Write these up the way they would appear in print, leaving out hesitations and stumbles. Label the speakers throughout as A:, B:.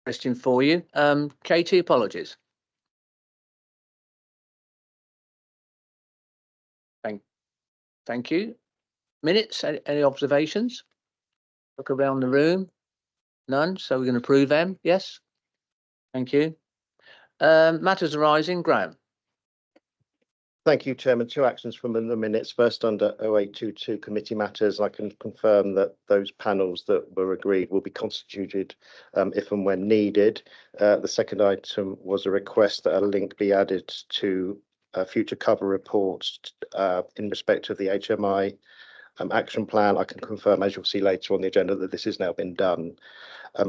A: question for you. Katie, apologies. Thank you. Minutes, any observations? Look around the room. None, so we're going to approve them. Yes. Thank you. Matters arising, Graham.
B: Thank you, Chairman. Two actions from the minutes. First, under 0822 committee matters, I can confirm that those panels that were agreed will be constituted if and when needed. The second item was a request that a link be added to future cover reports in respect of the HMI action plan. I can confirm, as you'll see later on the agenda, that this has now been done.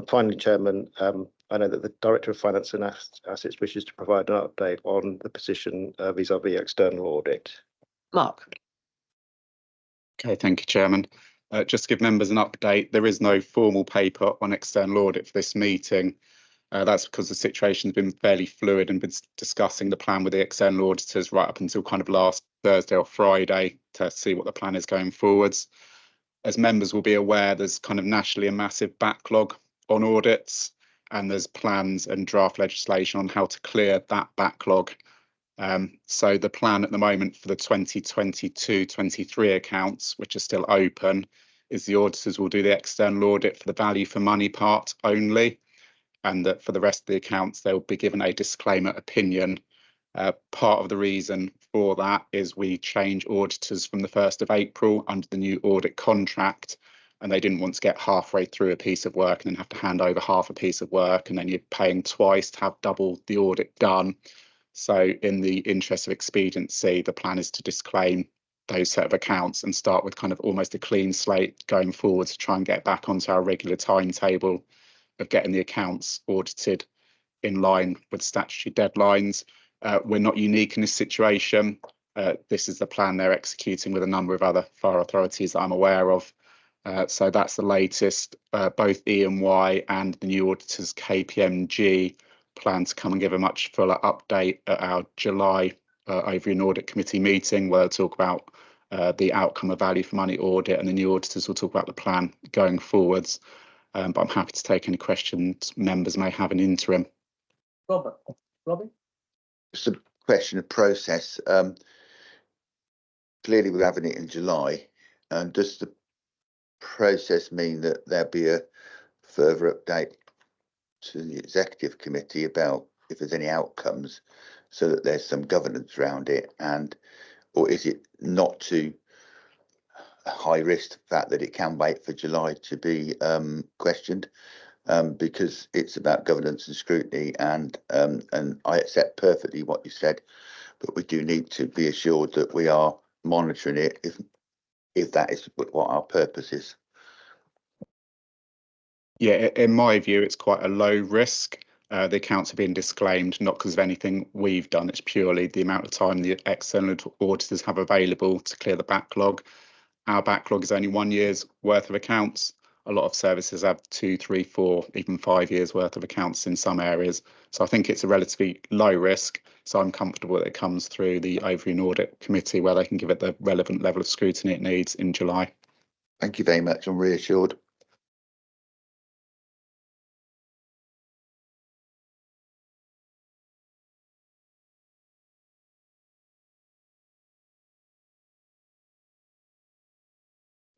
B: Finally, Chairman, I know that the Director of Finance and Assets wishes to provide an update on the position vis-à-vis external audit.
A: Mark.
C: Okay, thank you, Chairman. Just to give members an update, there is no formal paper on external audit for this meeting. That's because the situation has been fairly fluid and been discussing the plan with the external auditors right up until kind of last Thursday or Friday to see what the plan is going forwards. As members will be aware, there's kind of nationally a massive backlog on audits, and there's plans and draft legislation on how to clear that backlog. So the plan at the moment for the 2022-23 accounts, which are still open, is the auditors will do the external audit for the value for money part only, and that for the rest of the accounts, they'll be given a disclaimer opinion. Part of the reason for that is we change auditors from the 1st of April under the new audit contract, and they didn't want to get halfway through a piece of work and then have to hand over half a piece of work, and then you're paying twice to have double the audit done. So in the interest of expediency, the plan is to disclaim those set of accounts and start with kind of almost a clean slate going forward to try and get back onto our regular timetable of getting the accounts audited in line with statutory deadlines. We're not unique in this situation. This is the plan they're executing with a number of other fire authorities that I'm aware of. So that's the latest. Both E&Y and the new auditors KPMG plan to come and give a much fuller update at our July Overview and Audit Committee meeting, where they'll talk about the outcome of value for money audit, and the new auditors will talk about the plan going forwards. But I'm happy to take any questions members may have in interim.
A: Robbie?
D: It's a question of process. Clearly, we're having it in July. Does the process mean that there'll be a further update to the executive committee about if there's any outcomes, so that there's some governance around it, or is it not too high risk fact that it can wait for July to be questioned? Because it's about governance and scrutiny, and I accept perfectly what you said, but we do need to be assured that we are monitoring it if that is what our purpose is.
C: Yeah, in my view, it's quite a low risk. The accounts are being disclaimed, not because of anything we've done. It's purely the amount of time the external auditors have available to clear the backlog. Our backlog is only 1 year's worth of accounts. A lot of services have 2, 3, 4, even 5 years worth of accounts in some areas. So I think it's a relatively low risk. So I'm comfortable that it comes through the Overview and Audit Committee, where they can give it the relevant level of scrutiny it needs in July.
D: Thank you very much. I'm reassured.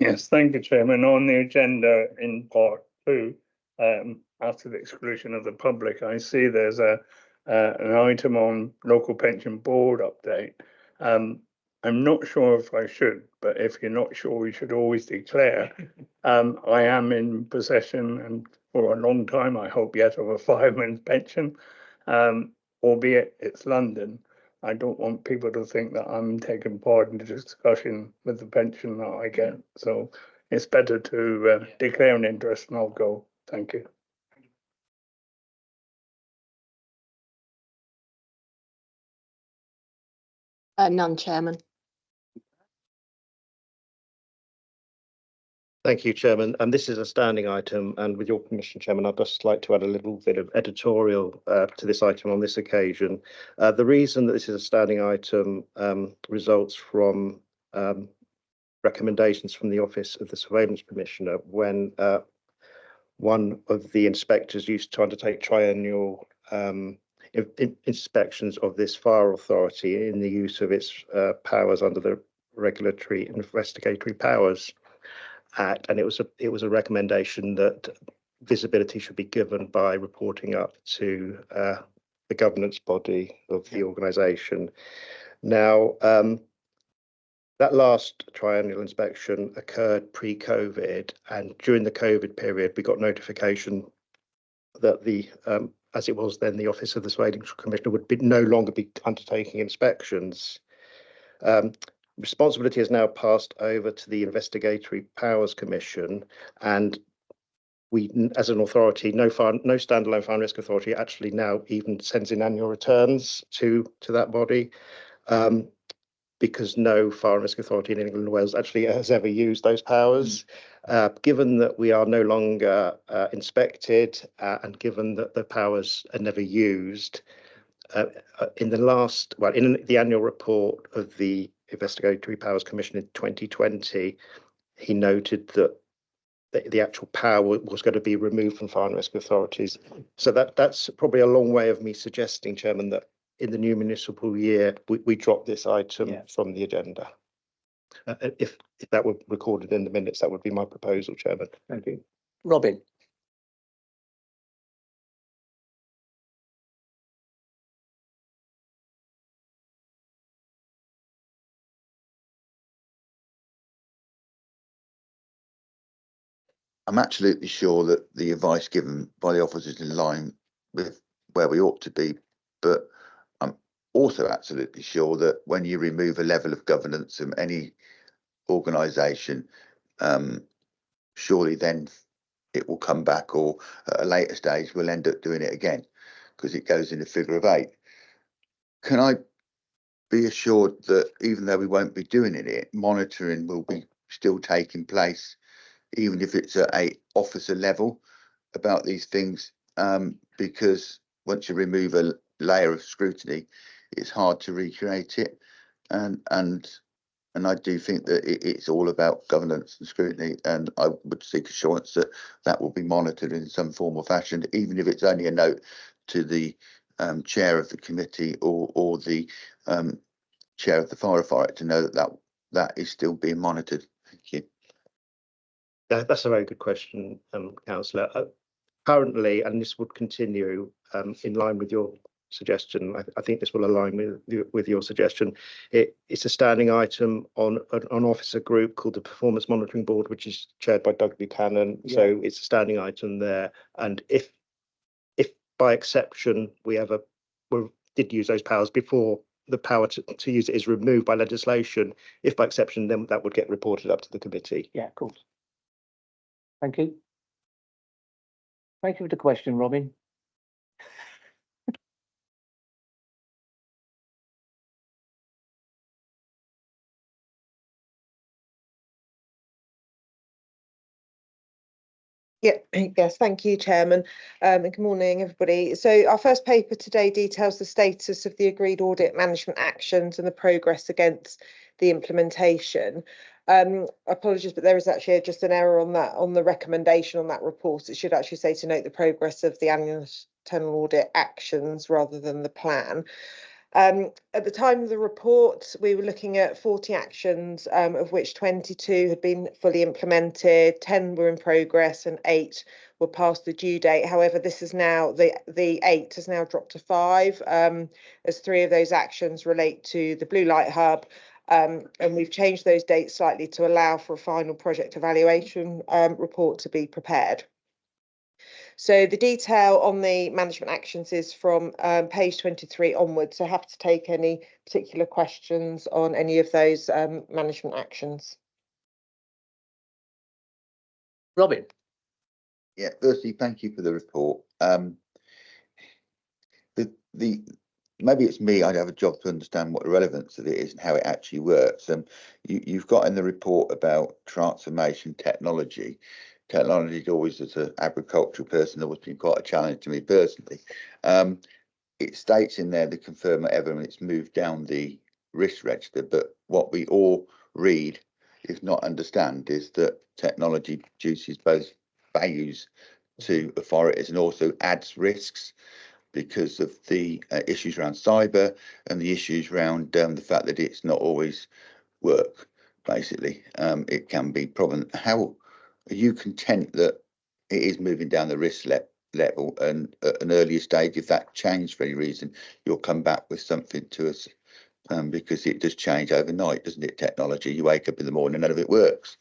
E: Yes, thank you, Chairman. On the agenda in part 2, after the exclusion of the public, I see there's an item on local pension board update. I'm not sure if I should, but if you're not sure, we should always declare. I am in possession, and for a long time, I hope yet, of a fireman's pension, albeit it's London. I don't want people to think that I'm taking part in the discussion with the pension that I get. So it's better to declare an interest, and I'll go. Thank you.
F: None, Chairman.
B: Thank you, Chairman. This is a standing item, and with your permission, Chairman, I'd just like to add a little bit of editorial to this item on this occasion. The reason that this is a standing item results from recommendations from the Office of the Surveillance Commissioner when one of the inspectors used to undertake triennial inspections of this fire authority in the use of its powers under the Regulatory Investigatory Powers Act, and it was a recommendation that visibility should be given by reporting up to the governance body of the organisation. Now, that last triennial inspection occurred pre-COVID, and during the COVID period, we got notification that the, as it was then, the Office of the Surveying Commissioner would no longer be undertaking inspections. Responsibility has now passed over to the Investigatory Powers Commission, and we, as an authority, no standalone fire and risk authority actually now even sends in annual returns to that body. Because no fire and risk authority in England and Wales actually has ever used those powers. Given that we are no longer inspected and given that the powers are never used, in the annual report of the Investigatory Powers Commission in 2020, he noted that the actual power was going to be removed from fire and risk authorities. So that's probably a long way of me suggesting, Chairman, that in the new municipal year, we drop this item from the agenda. If that were recorded in the minutes, that would be my proposal, Chairman.
A: Thank you. Robin.
D: I'm absolutely sure that the advice given by the officers is in line with where we ought to be, but I'm also absolutely sure that when you remove a level of governance from any organisation, surely then it will come back, or at a later stage we'll end up doing it again because it goes in the figure of 8. Can I be assured that even though we won't be doing it, monitoring will be still taking place, even if it's at a officer level, about these things, because once you remove a layer of scrutiny, it's hard to recreate it, and I do think that it's all about governance and scrutiny, and I would seek assurance that that will be monitored in some form or fashion, even if it's only a note to the chair of the committee or the chair of the fire authority to know that is still being monitored. Thank you.
B: That's a very good question, Councillor. Currently, and this would continue in line with your suggestion, I think this will align with your suggestion. It's a standing item on an officer group called the Performance Monitoring Board, which is chaired by Doug Buchanan. Yeah. So it's a standing item there. And if by exception we did use those powers before the power to use it is removed by legislation, if by exception, then that would get reported up to the committee.
A: Yeah, of course. Thank you. Thank you for the question, Robin.
G: Yeah, yes, thank you, Chairman. And good morning, everybody. So our first paper today details the status of the agreed audit management actions and the progress against the implementation. Apologies, but there is actually just an error on the recommendation on that report. It should actually say to note the progress of the annual internal audit actions rather than the plan. At the time of the report, we were looking at 40 actions, of which 22 had been fully implemented, 10 were in progress, and 8 were past the due date. However, this is now the 8 has now dropped to 5, as 3 of those actions relate to the Blue Light Hub. And we've changed those dates slightly to allow for a final project evaluation report to be prepared. So the detail on the management actions is from page 23 onwards. So I have to take any particular questions on any of those management actions.
A: Robin.
D: Yeah, firstly, thank you for the report. Maybe it's me, I'd have a job to understand what the relevance of it is and how it actually works. You've got in the report about transformation technology. Technology always, as an agricultural person, always been quite a challenge to me personally. It states in there to confirm whatever, and it's moved down the risk register, but what we all read, if not understand, is that technology produces both values to authorities and also adds risks because of the issues around cyber and the issues around the fact that it's not always work. Basically, it can be problem. How are you content that it is moving down the risk level, and at an earlier stage, if that changed for any reason, you'll come back with something to us? Because it does change overnight, doesn't it? Technology, you wake up in the morning, none of it works.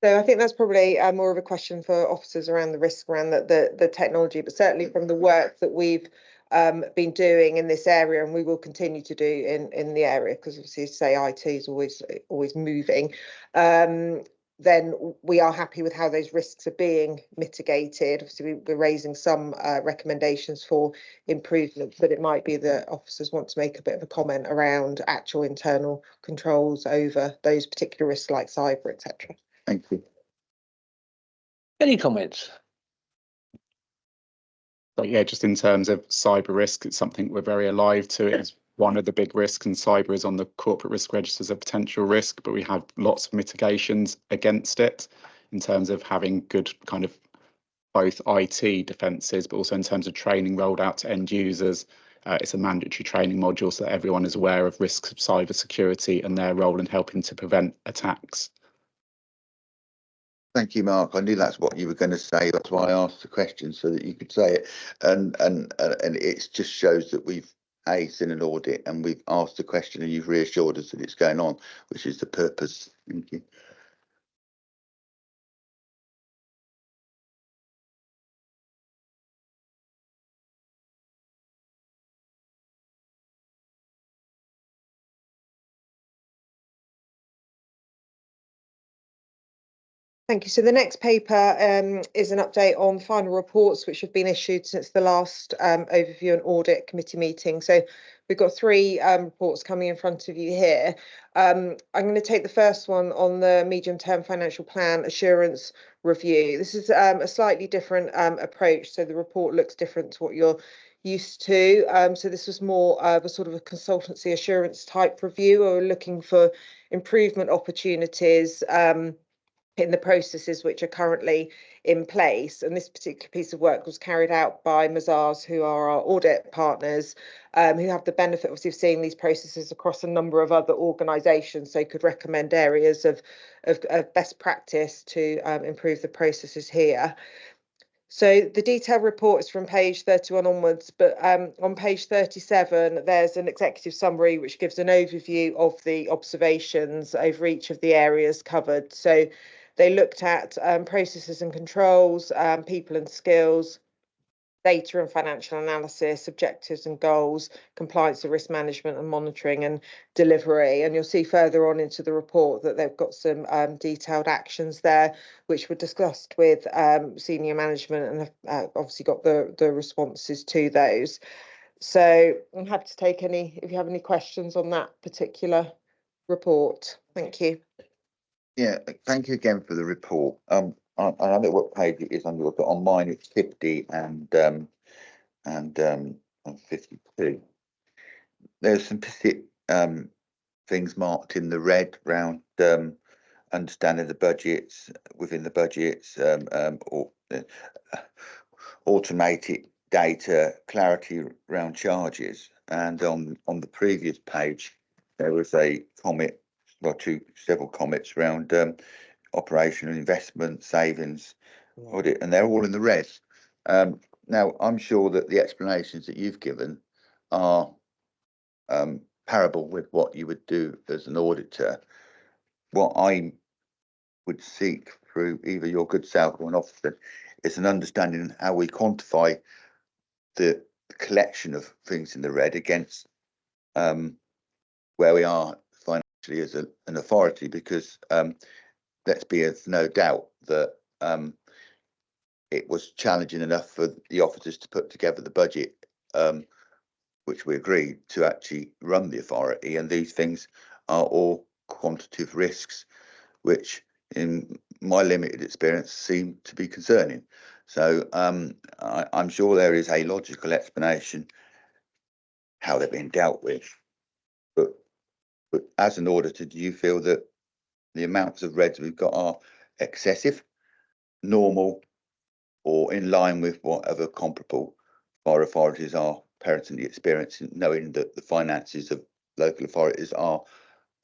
G: So I think that's probably more of a question for officers around the risk around the technology, but certainly from the work that we've been doing in this area, and we will continue to do in the area, because obviously, say, IT is always moving. Then we are happy with how those risks are being mitigated. Obviously, we're raising some recommendations for improvement, but it might be that officers want to make a bit of a comment around actual internal controls over those particular risks like cyber, etc.
D: Thank you.
A: Any comments?
C: But yeah, just in terms of cyber risk, it's something we're very alive to. It's one of the big risks, and cyber is on the corporate risk register as a potential risk, but we have lots of mitigations against it in terms of having good kind of both IT defences, but also in terms of training rolled out to end users. It's a mandatory training module so that everyone is aware of risks of cyber security and their role in helping to prevent attacks.
D: Thank you, Mark. I knew that's what you were going to say. That's why I asked the question, so that you could say it. And it just shows that we've seen an audit and we've asked the question and you've reassured us that it's going on, which is the purpose. Thank you.
G: Thank you. So the next paper is an update on final reports which have been issued since the last overview and audit committee meeting. So we've got three reports coming in front of you here. I'm going to take the first one on the medium-term financial plan assurance review. This is a slightly different approach. So the report looks different to what you're used to. So this was more of a sort of a consultancy assurance type review, or looking for improvement opportunities in the processes which are currently in place. And this particular piece of work was carried out by Mazars, who are our audit partners, who have the benefit obviously of seeing these processes across a number of other organisations, so could recommend areas of best practice to improve the processes here. So the detailed report is from page 31 onwards, but on page 37, there's an executive summary which gives an overview of the observations over each of the areas covered. So they looked at processes and controls, people and skills, data and financial analysis, objectives and goals, compliance and risk management and monitoring and delivery. And you'll see further on into the report that they've got some detailed actions there, which were discussed with senior management, and have obviously got the responses to those. So I'm happy to take any, if you have any questions on that particular report. Thank you.
D: Yeah, thank you again for the report. I don't know what page it is on yours, but on mine it's 50 and 52. There's some specific things marked in the red around understanding the budgets, within the budgets, or automated data, clarity around charges. And on the previous page, there was a comment, well, several comments around operational investment, savings, audit, and they're all in the red. Now, I'm sure that the explanations that you've given are parable with what you would do as an auditor. What I would seek through either your good self or an officer is an understanding of how we quantify the collection of things in the red against where we are financially as an authority, because let's be of no doubt that it was challenging enough for the officers to put together the budget, which we agreed to actually run the authority, and these things are all quantitative risks, which in my limited experience seem to be concerning. So I'm sure there is a logical explanation how they're being dealt with, but as an auditor, do you feel that the amounts of reds we've got are excessive, normal or in line with what other comparable fire authorities are presently experiencing, knowing that the finances of local authorities are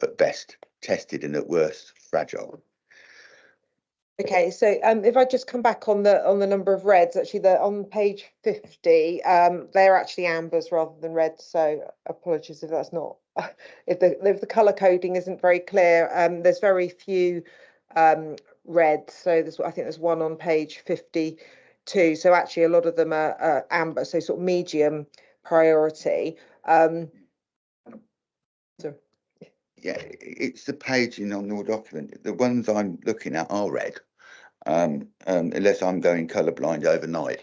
D: at best tested and at worst fragile.
G: Okay, so if I just come back on the number of reds, actually on page 50, they're actually ambers rather than reds. So apologies if that's not if the colour coding isn't very clear. There's very few reds. So I think there's one on page 52. So actually a lot of them are amber, so sort of medium priority. So
D: Yeah, it's the paging on your document. The ones I'm looking at are red, unless I'm going colourblind overnight.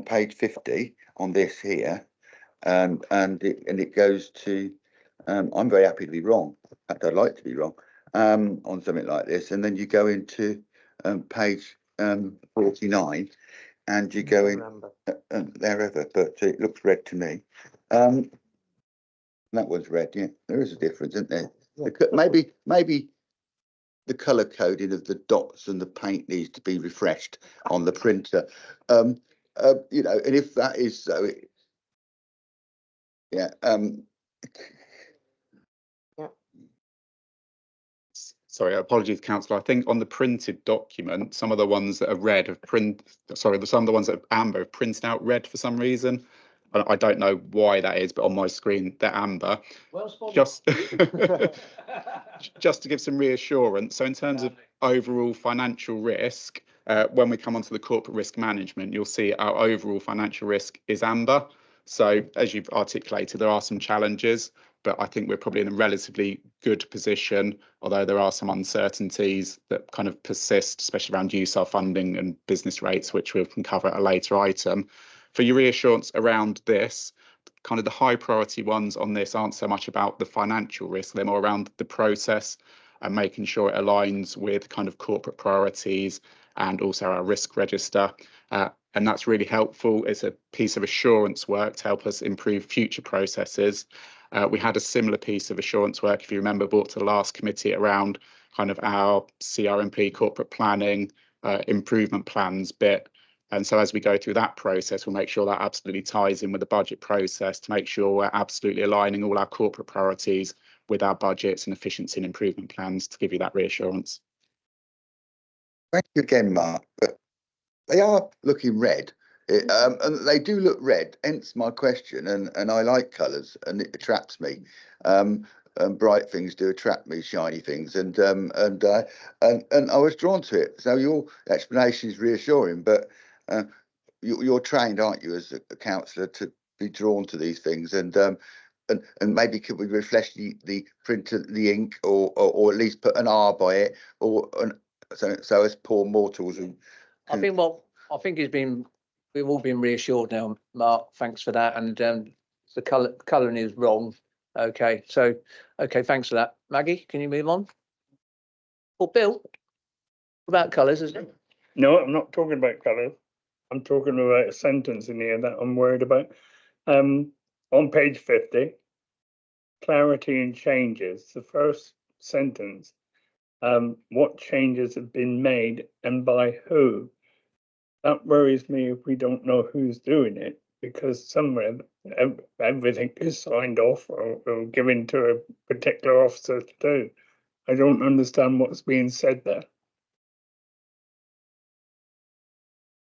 D: Page 50 on this here, and it goes to. I'm very happy to be wrong. In fact, I'd like to be wrong on something like this. And then you go into page 49, and you go in therever, but it looks red to me. That one's red. Yeah, there is a difference, isn't there? Maybe the colour coding of the dots and the paint needs to be refreshed on the printer. You know, and if that is so, yeah.
C: Sorry, apologies, councillor. I think on the printed document, some of the ones that are red have some of the ones that are amber have printed out red for some reason. I don't know why that is, but on my screen they're amber.
A: Well spotted.
C: Just to give some reassurance. So in terms of overall financial risk, when we come onto the corporate risk management, you'll see our overall financial risk is amber. So as you've articulated, there are some challenges, but I think we're probably in a relatively good position, although there are some uncertainties that kind of persist, especially around USAR funding and business rates, which we can cover at a later item. For your reassurance around this, kind of the high priority ones on this aren't so much about the financial risk, they're more around the process and making sure it aligns with kind of corporate priorities and also our risk register. And that's really helpful. It's a piece of assurance work to help us improve future processes. We had a similar piece of assurance work, if you remember, brought to the last committee around kind of our CRMP corporate planning improvement plans bit. And so as we go through that process, we'll make sure that absolutely ties in with the budget process to make sure we're absolutely aligning all our corporate priorities with our budgets and efficiency and improvement plans to give you that reassurance.
D: Thank you again, Mark. But they are looking red, and they do look red. Hence my question. And I like colours, and it attracts me. And bright things do attract me, shiny things, and I was drawn to it. So your explanation is reassuring, but you're trained, aren't you, as a councillor, to be drawn to these things, and maybe could we refresh the printer, the ink, or at least put an R by it, or so as poor mortals who.
A: I think we've all been reassured now, Mark. Thanks for that. And the colouring is wrong. Okay, so thanks for that. Maggie, can you move on? Or Bill, what about colours, isn't it?
E: No, I'm not talking about colours. I'm talking about a sentence in here that I'm worried about. On page 50, clarity and changes, the first sentence, what changes have been made and by who? That worries me if we don't know who's doing it, because somewhere everything is signed off or given to a particular officer to do. I don't understand what's being said there.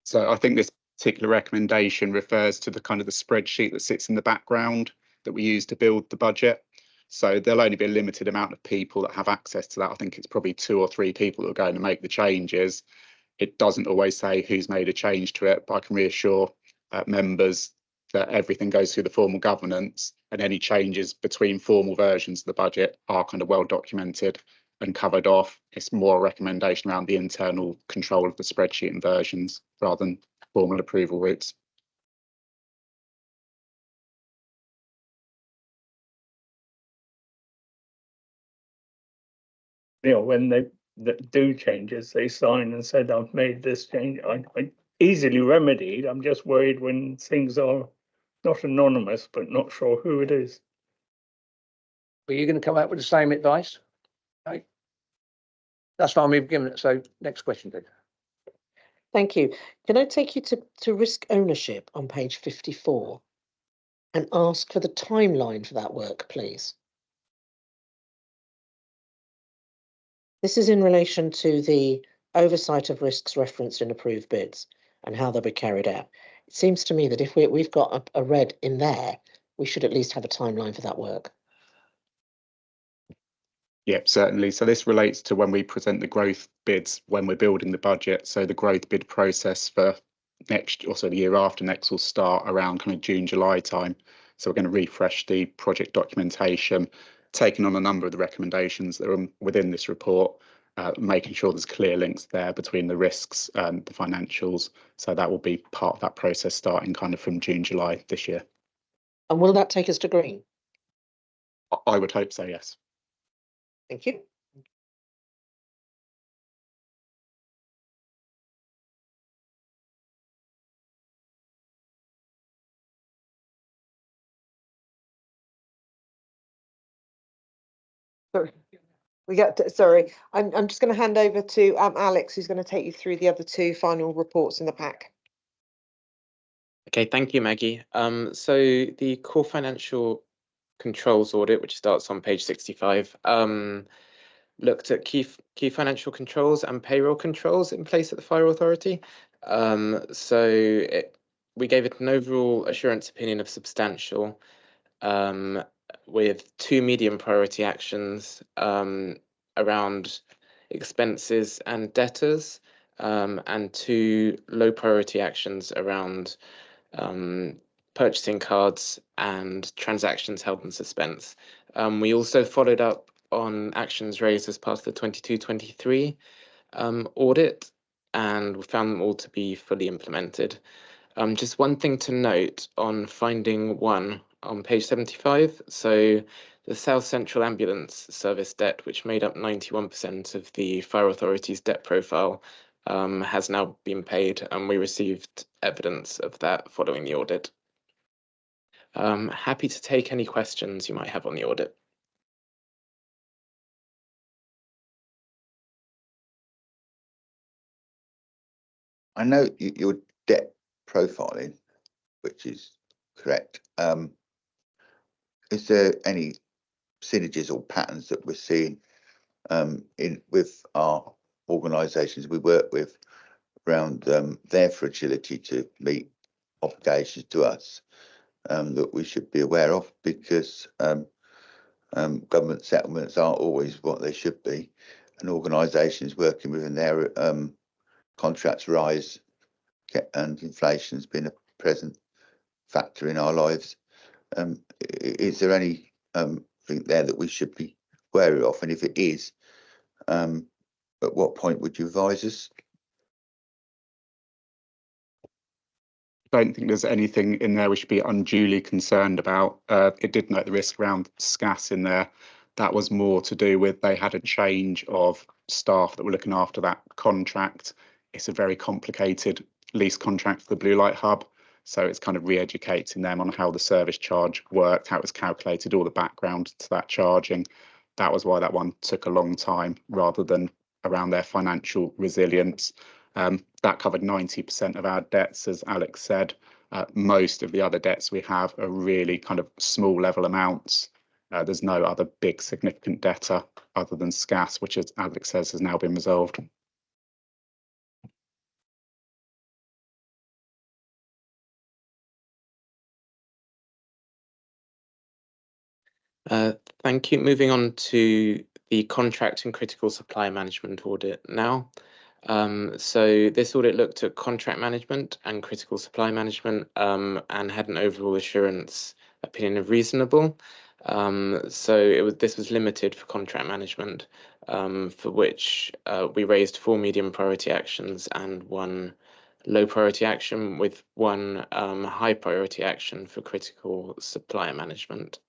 C: So I think this particular recommendation refers to the kind of the spreadsheet that sits in the background that we use to build the budget. So there'll only be a limited amount of people that have access to that. I think it's probably 2 or 3 people that are going to make the changes. It doesn't always say who's made a change to it, but I can reassure members that everything goes through the formal governance, and any changes between formal versions of the budget are kind of well documented and covered off. It's more a recommendation around the internal control of the spreadsheet and versions rather than formal approval routes.
E: You know, when they do changes, they sign and said, I've made this change. I easily remedied. I'm just worried when things are not anonymous, but not sure who it is.
A: Are you going to come out with the same advice? Okay. That's fine. We've given it. So next question, please.
H: Thank you. Can I take you to risk ownership on page 54 and ask for the timeline for that work, please? This is in relation to the oversight of risks referenced in approved bids and how they'll be carried out. It seems to me that if we've got a red in there, we should at least have a timeline for that work.
C: Yep, certainly. So this relates to when we present the growth bids when we're building the budget. So the growth bid process for next, also the year after next, will start around kind of June, July time. So we're going to refresh the project documentation, taking on a number of the recommendations that are within this report, making sure there's clear links there between the risks and the financials. So that will be part of that process starting kind of from June, July this year.
H: And will that take us to green?
C: I would hope so, yes.
H: Thank you.
G: Sorry. I'm just going to hand over to Alex, who's going to take you through the other two final reports in the pack.
I: Okay, thank you, Maggie. So the core financial controls audit, which starts on page 65, looked at key financial controls and payroll controls in place at the Fire Authority. We gave it an overall assurance opinion of substantial, with 2 medium priority actions around expenses and debtors, and 2 low priority actions around purchasing cards and transactions held in suspense. We also followed up on actions raised as part of the 22-23 audit, and we found them all to be fully implemented. Just one thing to note on finding 1 on page 75. So the South Central Ambulance Service debt, which made up 91% of the Fire Authority's debt profile, has now been paid, and we received evidence of that following the audit. Happy to take any questions you might have on the audit.
D: I know your debt profiling, which is correct. Is there any synergies or patterns that we're seeing with our organisations we work with around their fragility to meet obligations to us that we should be aware of? Because government settlements aren't always what they should be, and organisations working within their contracts rise, and inflation has been a present factor in our lives. Is there any thing there that we should be wary of? And if it is, at what point would you advise us?
C: I don't think there's anything in there we should be unduly concerned about. It did note the risk around SCAS in there. That was more to do with they had a change of staff that were looking after that contract. It's a very complicated lease contract for the Blue Light Hub. So it's kind of re-educating them on how the service charge worked, how it was calculated, all the background to that charging. That was why that one took a long time, rather than around their financial resilience. That covered 90% of our debts, as Alex said. Most of the other debts we have are really kind of small level amounts. There's no other big significant debtor other than SCAS, which, as Alex says, has now been resolved.
I: Thank you. Moving on to the contract and critical supply management audit now. So this audit looked at contract management and critical supply management, and had an overall assurance opinion of reasonable. This was limited for contract management, for which we raised 4 medium priority actions and 1 low priority action, with 1 high priority action for critical supply management.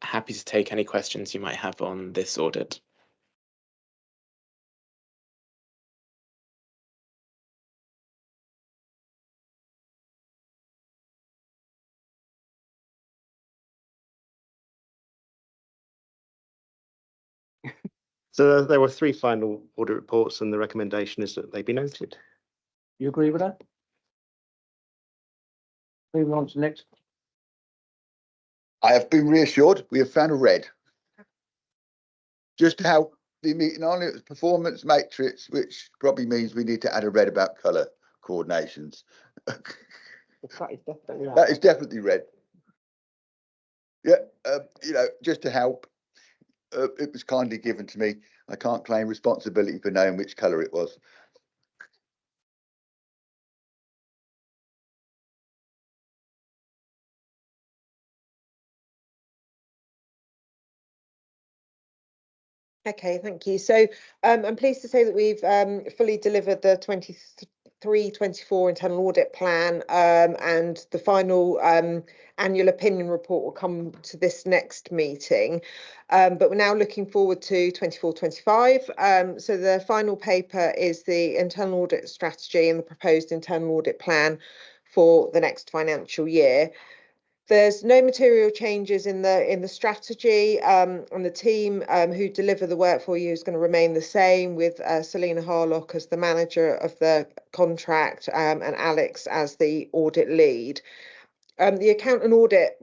I: Happy to take any questions you might have on this audit.
B: So there were 3 final audit reports, and the recommendation is that they be noted.
A: You agree with that? Moving on to the next.
D: I have been reassured we have found a red. Just how the meeting on it was performance matrix, which probably means we need to add a red about colour coordinations.
H: That is definitely
D: That is definitely red. Yeah, you know, just to help. It was kindly given to me. I can't claim responsibility for knowing which colour it was.
G: Okay, thank you. So I'm pleased to say that we've fully delivered the 23-24 internal audit plan, and the final annual opinion report will come to this next meeting. But we're now looking forward to 24-25. So the final paper is the internal audit strategy and the proposed internal audit plan for the next financial year. There's no material changes in the strategy, and the team who deliver the work for you is going to remain the same, with Selina Harlock as the manager of the contract, and Alex as the audit lead. The account and audit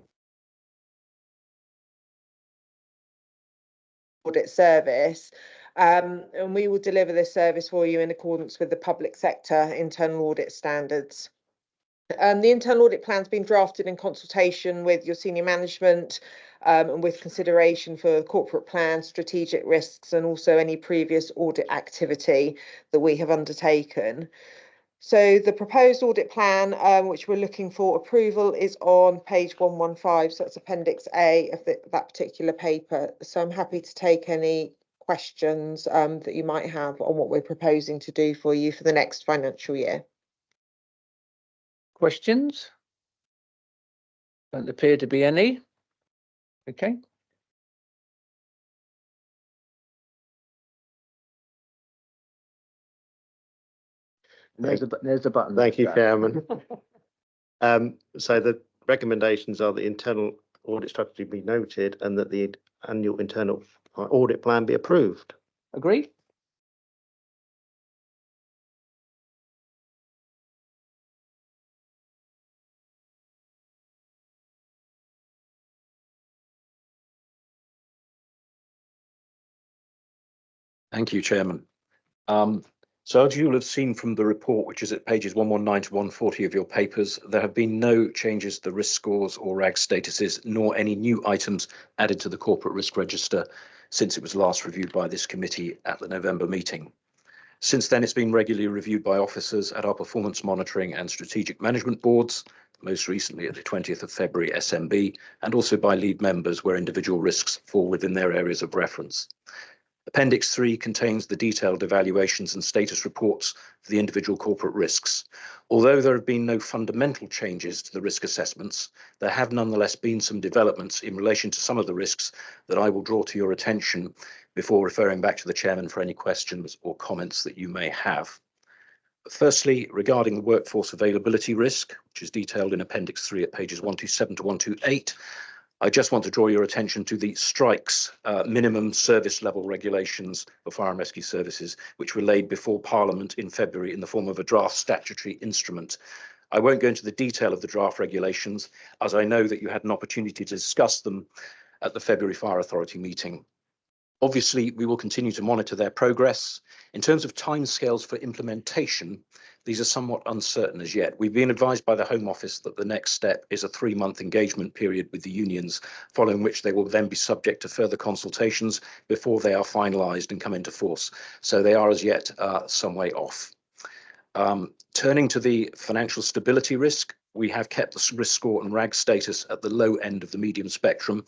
G: service, and we will deliver this service for you in accordance with the public sector internal audit standards. The internal audit plan has been drafted in consultation with your senior management, and with consideration for corporate plan, strategic risks, and also any previous audit activity that we have undertaken. So the proposed audit plan, which we're looking for approval, is on page 115. So that's Appendix A of that particular paper. So I'm happy to take any questions that you might have on what we're proposing to do for you for the next financial year.
A: Questions? Don't appear to be any. Okay. There's the button.
B: Thank you, Chairman. So the recommendations are the internal audit strategy be noted and that the annual internal audit plan be approved.
A: Agree?
J: Thank you, Chairman. So as you'll have seen from the report, which is at pages 119 to 140 of your papers, there have been no changes to the risk scores or RAG statuses, nor any new items added to the corporate risk register since it was last reviewed by this committee at the November meeting. Since then, it's been regularly reviewed by officers at our performance monitoring and strategic management boards, most recently at the 20th of February SMB, and also by lead members where individual risks fall within their areas of reference. Appendix 3 contains the detailed evaluations and status reports for the individual corporate risks. Although there have been no fundamental changes to the risk assessments, there have nonetheless been some developments in relation to some of the risks that I will draw to your attention before referring back to the Chairman for any questions or comments that you may have. Firstly, regarding the workforce availability risk, which is detailed in Appendix 3 at pages 127 to 128, I just want to draw your attention to the strikes minimum service level regulations for fire and rescue services, which were laid before Parliament in February in the form of a draft statutory instrument. I won't go into the detail of the draft regulations, as I know that you had an opportunity to discuss them at the February Fire Authority meeting. Obviously, we will continue to monitor their progress. In terms of timescales for implementation, these are somewhat uncertain as yet. We've been advised by the Home Office that the next step is a 3-month engagement period with the unions, following which they will then be subject to further consultations before they are finalised and come into force. So they are as yet some way off. Turning to the financial stability risk, we have kept the risk score and RAG status at the low end of the medium spectrum,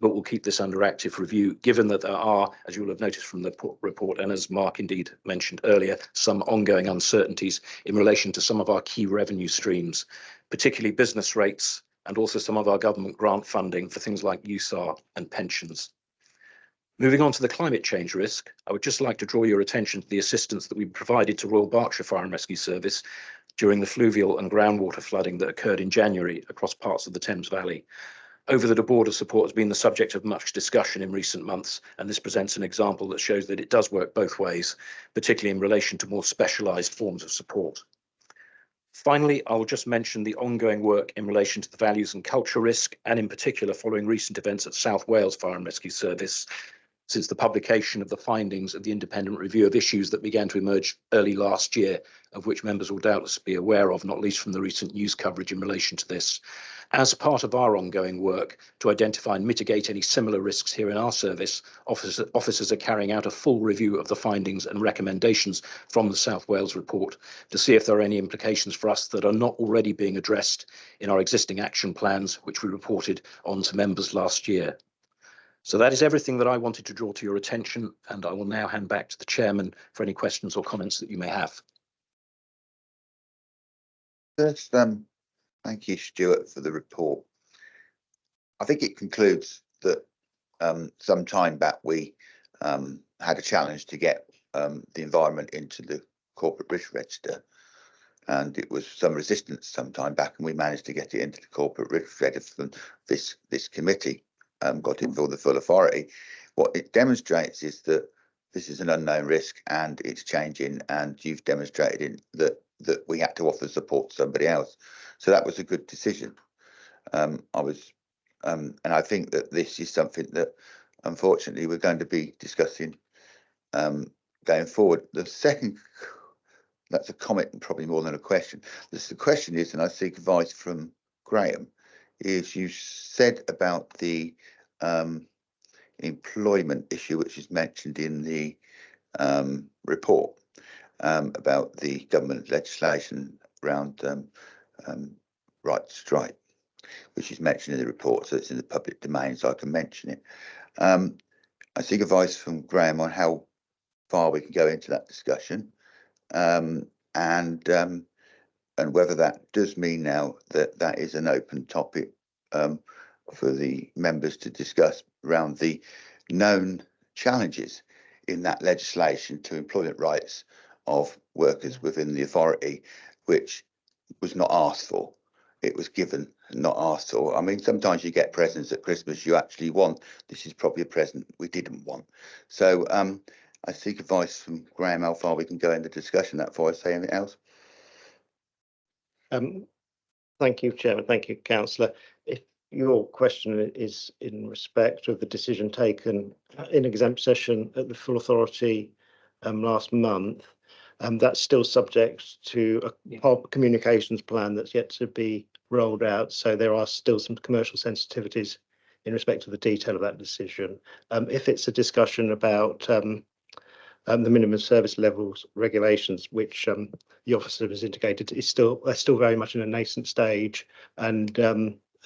J: but we'll keep this under active review, given that there are, as you will have noticed from the report, and as Mark indeed mentioned earlier, some ongoing uncertainties in relation to some of our key revenue streams, particularly business rates, and also some of our government grant funding for things like USAR and pensions. Moving on to the climate change risk, I would just like to draw your attention to the assistance that we provided to Royal Berkshire Fire and Rescue Service during the fluvial and groundwater flooding that occurred in January across parts of the Thames Valley. Over the border support has been the subject of much discussion in recent months, and this presents an example that shows that it does work both ways, particularly in relation to more specialised forms of support. Finally, I will just mention the ongoing work in relation to the values and culture risk, and in particular following recent events at South Wales Fire and Rescue Service, since the publication of the findings of the independent review of issues that began to emerge early last year, of which members will doubtless be aware of, not least from the recent news coverage in relation to this. As part of our ongoing work to identify and mitigate any similar risks here in our service, officers are carrying out a full review of the findings and recommendations from the South Wales report to see if there are any implications for us that are not already being addressed in our existing action plans, which we reported on to members last year. So that is everything that I wanted to draw to your attention, and I will now hand back to the chairman for any questions or comments that you may have.
D: First, thank you, Stuart, for the report. I think it concludes that some time back we had a challenge to get the environment into the corporate risk register, and it was some resistance some time back, and we managed to get it into the corporate risk register from this committee. Got it for the full authority. What it demonstrates is that this is an unknown risk and it's changing, and you've demonstrated that we had to offer support to somebody else. So that was a good decision. And I think that this is something that unfortunately we're going to be discussing going forward. The second, that's a comment and probably more than a question. The question is, and I seek advice from Graham, is you said about the employment issue, which is mentioned in the report about the government legislation around right to strike, which is mentioned in the report, so it's in the public domain, so I can mention it. I seek advice from Graham on how far we can go into that discussion, and whether that does mean now that that is an open topic for the members to discuss around the known challenges in that legislation to employment rights of workers within the authority, which was not asked for. It was given, not asked for. I mean, sometimes you get presents at Christmas you actually want. This is probably a present we didn't want. So I seek advice from Graham how far we can go in the discussion. That before I say anything else.
B: Thank you, Chairman. Thank you, Councillor. If your question is in respect of the decision taken in exempt session at the full authority last month, that's still subject to a communications plan that's yet to be rolled out. So there are still some commercial sensitivities in respect to the detail of that decision. If it's a discussion about the minimum service levels regulations, which the officer has indicated is still very much in a nascent stage, and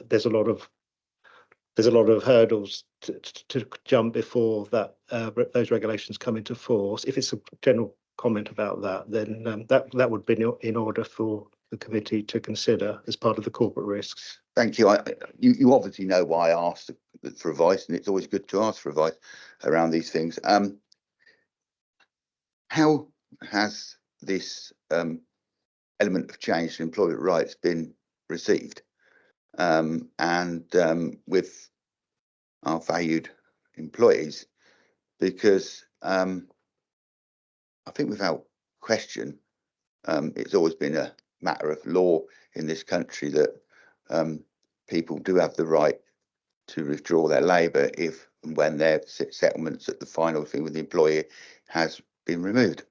B: there's a lot of hurdles to jump before that those regulations come into force. If it's a general comment about that, then that would be in order for the committee to consider as part of the corporate risks.
D: Thank you. You obviously know why I asked for advice, and it's always good to ask for advice around these things. How has this element of change to employment rights been received? And with our valued employees, because I think without question, it's always been a matter of law in this country that people do have the right to withdraw their labour if and when their settlements at the final thing with the employer has been removed.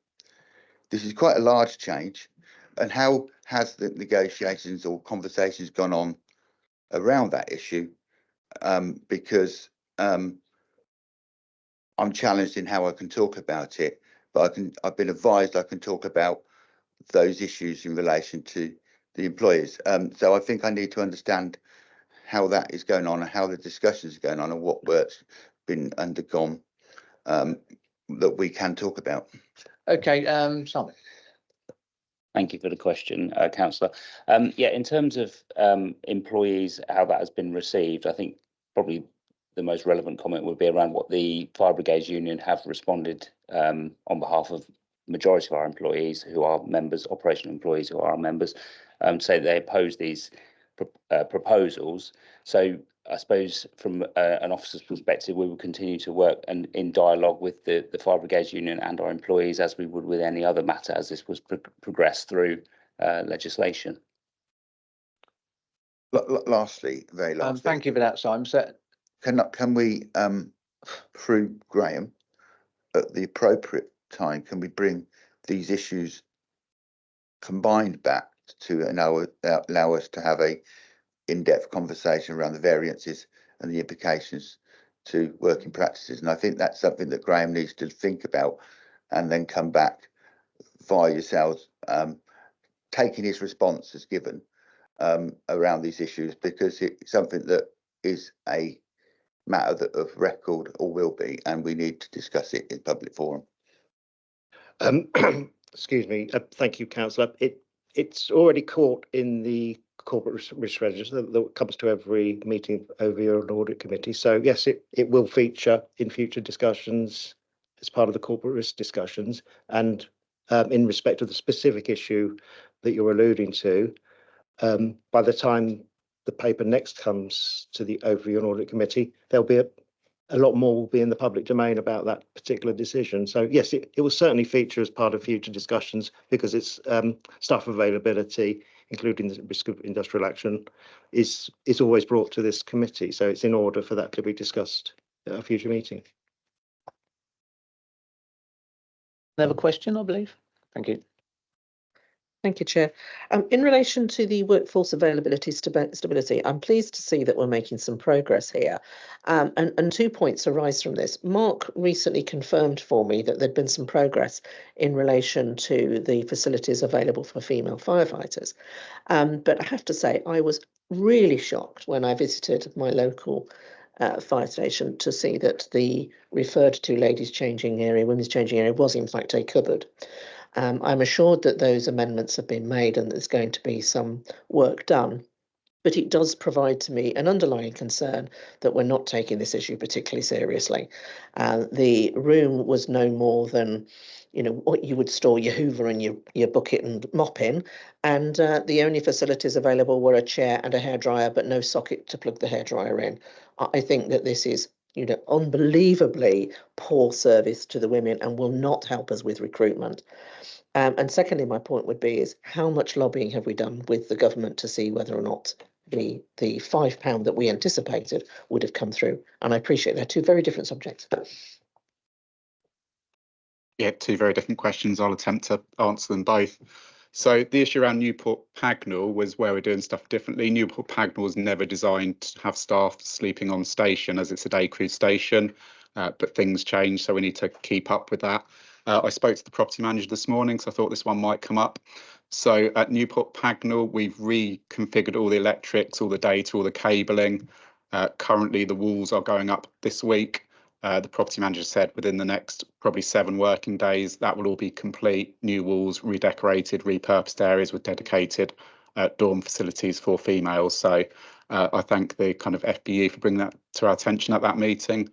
D: This is quite a large change. And how has the negotiations or conversations gone on around that issue? Because I'm challenged in how I can talk about it, but I've been advised I can talk about those issues in relation to the employers. So I think I need to understand how that is going on and how the discussions are going on and what work's been undergone that we can talk about.
A: Okay, Simon.
K: Thank you for the question, Councillor. Yeah, in terms of employees, how that has been received, I think probably the most relevant comment would be around what the Fire Brigades Union have responded on behalf of the majority of our employees who are members, operational employees who are our members, say they oppose these proposals. So I suppose from an officer's perspective, we will continue to work and in dialogue with the Fire Brigades Union and our employees as we would with any other matter as this was progressed through legislation.
D: Lastly, very lastly.
A: Thank you for that, Simon. So,
D: Can we, through Graham, at the appropriate time, can we bring these issues combined back to allow us to have a in-depth conversation around the variances and the implications to working practices? And I think that's something that Graham needs to think about and then come back via yourselves, taking his response as given around these issues, because it's something that is a matter of record, or will be, and we need to discuss it in public forum.
B: Excuse me. Thank you, Councillor. It's already caught in the corporate risk register that comes to every meeting over your audit committee. So yes, it will feature in future discussions as part of the corporate risk discussions. And in respect of the specific issue that you're alluding to, by the time the paper next comes to the Overview and Audit Committee, there'll be a lot more will be in the public domain about that particular decision. So yes, it will certainly feature as part of future discussions, because it's staff availability, including the risk of industrial action, is always brought to this committee. So it's in order for that to be discussed at a future meeting.
A: another question, I believe. Thank you.
H: Thank you, Chair. In relation to the workforce availability stability, I'm pleased to see that we're making some progress here. And 2 points arise from this. Mark recently confirmed for me that there'd been some progress in relation to the facilities available for female firefighters. But I have to say, I was really shocked when I visited my local fire station to see that the referred to ladies' changing area, women's changing area, was in fact a cupboard. I'm assured that those amendments have been made and there's going to be some work done, but it does provide to me an underlying concern that we're not taking this issue particularly seriously. The room was no more than, you know, what you would store your hoover and your bucket and mop in, and the only facilities available were a chair and a hairdryer, but no socket to plug the hairdryer in. I think that this is, you know, unbelievably poor service to the women and will not help us with recruitment. And secondly, my point would be is how much lobbying have we done with the government to see whether or not the £5 that we anticipated would have come through? And I appreciate they're two very different subjects.
C: Yeah, two very different questions. I'll attempt to answer them both. So the issue around Newport Pagnell was where we're doing stuff differently. Newport Pagnell was never designed to have staff sleeping on station, as it's a day crew station, but things change, so we need to keep up with that. I spoke to the property manager this morning, so I thought this one might come up. So at Newport Pagnell, we've reconfigured all the electrics, all the data, all the cabling. Currently, the walls are going up this week. The property manager said within the next probably 7 working days, that will all be complete. New walls, redecorated, repurposed areas with dedicated dorm facilities for females. So I thank the kind of FBU for bringing that to our attention at that meeting.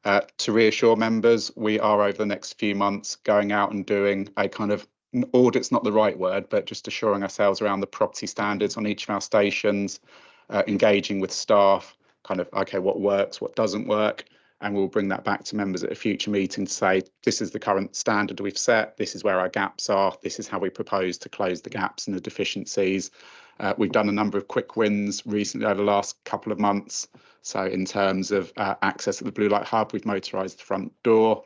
C: To reassure members, we are over the next few months going out and doing a kind of audit's not the right word, but just assuring ourselves around the property standards on each of our stations, engaging with staff, kind of, okay, what works, what doesn't work. And we'll bring that back to members at a future meeting to say, this is the current standard we've set, this is where our gaps are, this is how we propose to close the gaps and the deficiencies. We've done a number of quick wins recently over the last couple of months. So in terms of access at the Blue Light Hub, we've motorised the front door,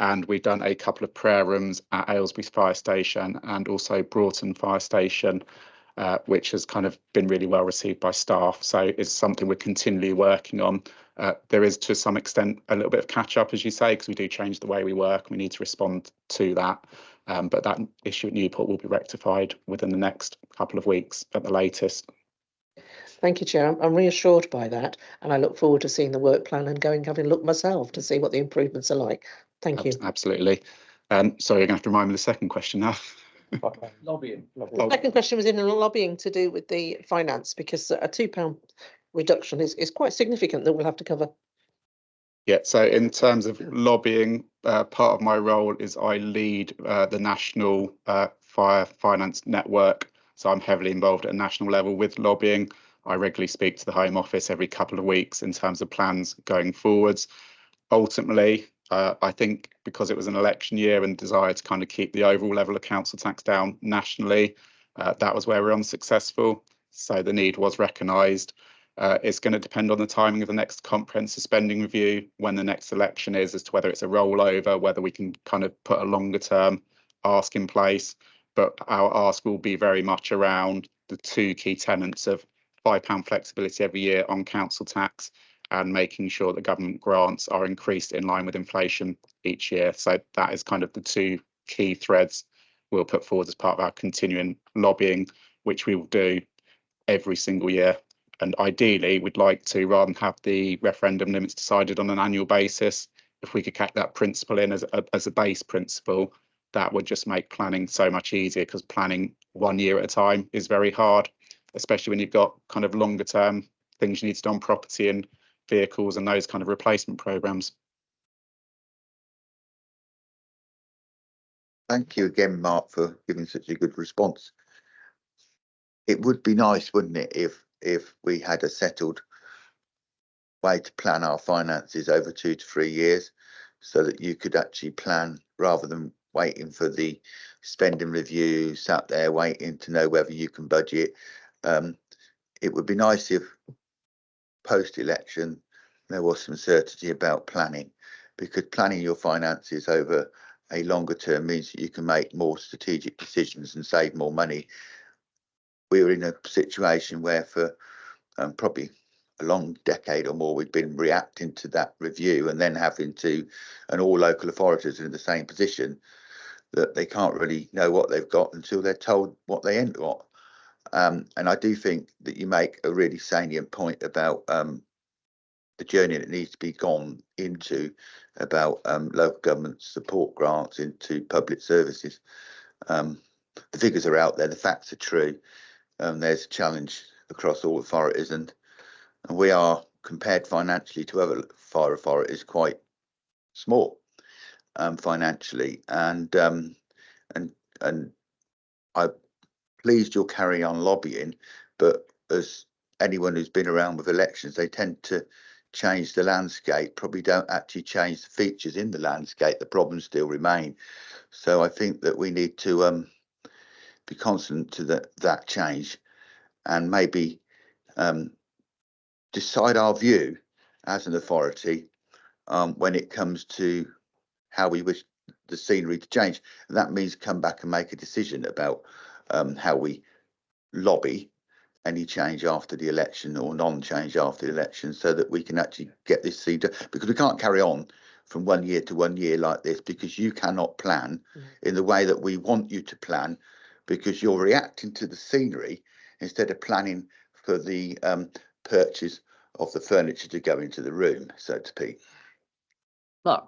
C: and we've done a couple of prayer rooms at Aylesbury Fire Station and also Broughton Fire Station, which has kind of been really well received by staff. So it's something we're continually working on. There is, to some extent, a little bit of catch up, as you say, because we do change the way we work. We need to respond to that. But that issue at Newport will be rectified within the next couple of weeks at the latest.
H: Thank you, Chair. I'm reassured by that, and I look forward to seeing the work plan and having a look myself to see what the improvements are like. Thank you.
C: Absolutely. Sorry, you're going to have to remind me the second question now.
A: Lobbying.
H: The second question was in lobbying to do with the finance, because a £2 reduction is quite significant that we'll have to cover.
C: Yeah, so in terms of lobbying, part of my role is I lead the National Fire Finance Network. So I'm heavily involved at a national level with lobbying. I regularly speak to the Home Office every couple of weeks in terms of plans going forwards. Ultimately, I think because it was an election year and desire to kind of keep the overall level of council tax down nationally, that was where we're unsuccessful. So the need was recognised. It's going to depend on the timing of the next comprehensive spending review, when the next election is, as to whether it's a rollover, whether we can kind of put a longer term ask in place. But our ask will be very much around the two key tenets of £5 flexibility every year on council tax and making sure that government grants are increased in line with inflation each year. So that is kind of the two key threads we'll put forward as part of our continuing lobbying, which we will do every single year. And ideally, we'd like to, rather than have the referendum limits decided on an annual basis, if we could keep that principle in as a base principle, that would just make planning so much easier, because planning 1 year at a time is very hard, especially when you've got kind of longer term things you need to do on property and vehicles and those kind of replacement programmes.
D: Thank you again, Mark, for giving such a good response. It would be nice, wouldn't it, if we had a settled way to plan our finances over 2 to 3 years, so that you could actually plan rather than waiting for the spending review, sat there waiting to know whether you can budget. It would be nice if post-election there was some certainty about planning, because planning your finances over a longer term means that you can make more strategic decisions and save more money. We're in a situation where for probably a long decade or more, we've been reacting to that review and then having to, and all local authorities are in the same position, that they can't really know what they've got until they're told what they ain't got. And I do think that you make a really salient point about the journey that needs to be gone into about local government support grants into public services. The figures are out there, the facts are true. There's a challenge across all authorities, and we are, compared financially to other fire authorities, quite small financially. And I'm pleased you'll carry on lobbying, but as anyone who's been around with elections, they tend to change the landscape, probably don't actually change the features in the landscape. The problems still remain. So I think that we need to be constant to that change, and maybe decide our view as an authority when it comes to how we wish the scenery to change. And that means come back and make a decision about how we lobby any change after the election or non-change after the election, so that we can actually get this seed, because we can't carry on from 1 year to 1 year like this, because you cannot plan in the way that we want you to plan, because you're reacting to the scenery instead of planning for the purchase of the furniture to go into the room, so to speak.
A: Mark?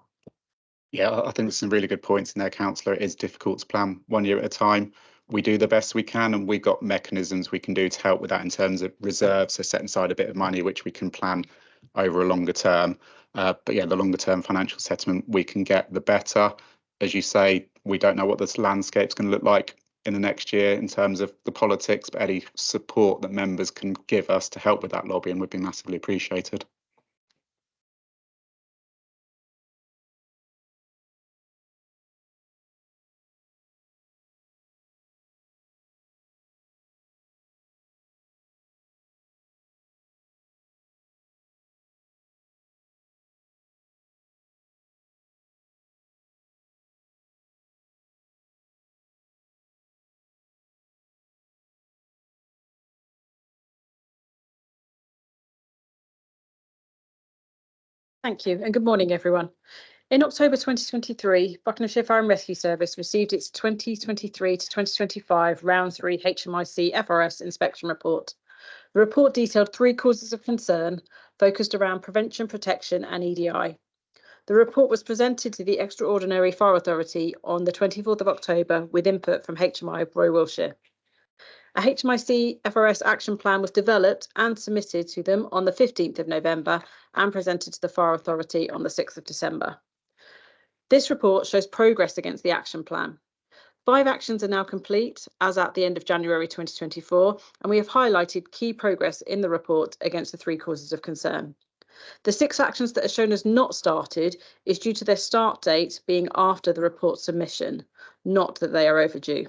C: Yeah, I think there's some really good points in there, Councillor. It is difficult to plan 1 year at a time. We do the best we can, and we've got mechanisms we can do to help with that in terms of reserves, so setting aside a bit of money which we can plan over a longer term. But yeah, the longer term financial settlement we can get, the better. As you say, we don't know what this landscape's going to look like in the next year in terms of the politics, but any support that members can give us to help with that lobbying would be massively appreciated.
L: Thank you, and good morning, everyone. In October 2023, Buckinghamshire Fire and Rescue Service received its 2023 to 2025 Round 3 HMIC FRS inspection report. The report detailed 3 causes of concern focused around prevention, protection and EDI. The report was presented to the Extraordinary Fire Authority on the 24th of October with input from HMI of Roy Wiltshire. A HMIC FRS action plan was developed and submitted to them on the 15th of November and presented to the Fire Authority on the 6th of December. This report shows progress against the action plan. 5 actions are now complete as at the end of January 2024, and we have highlighted key progress in the report against the 3 causes of concern. The 6 actions that are shown as not started is due to their start date being after the report submission, not that they are overdue.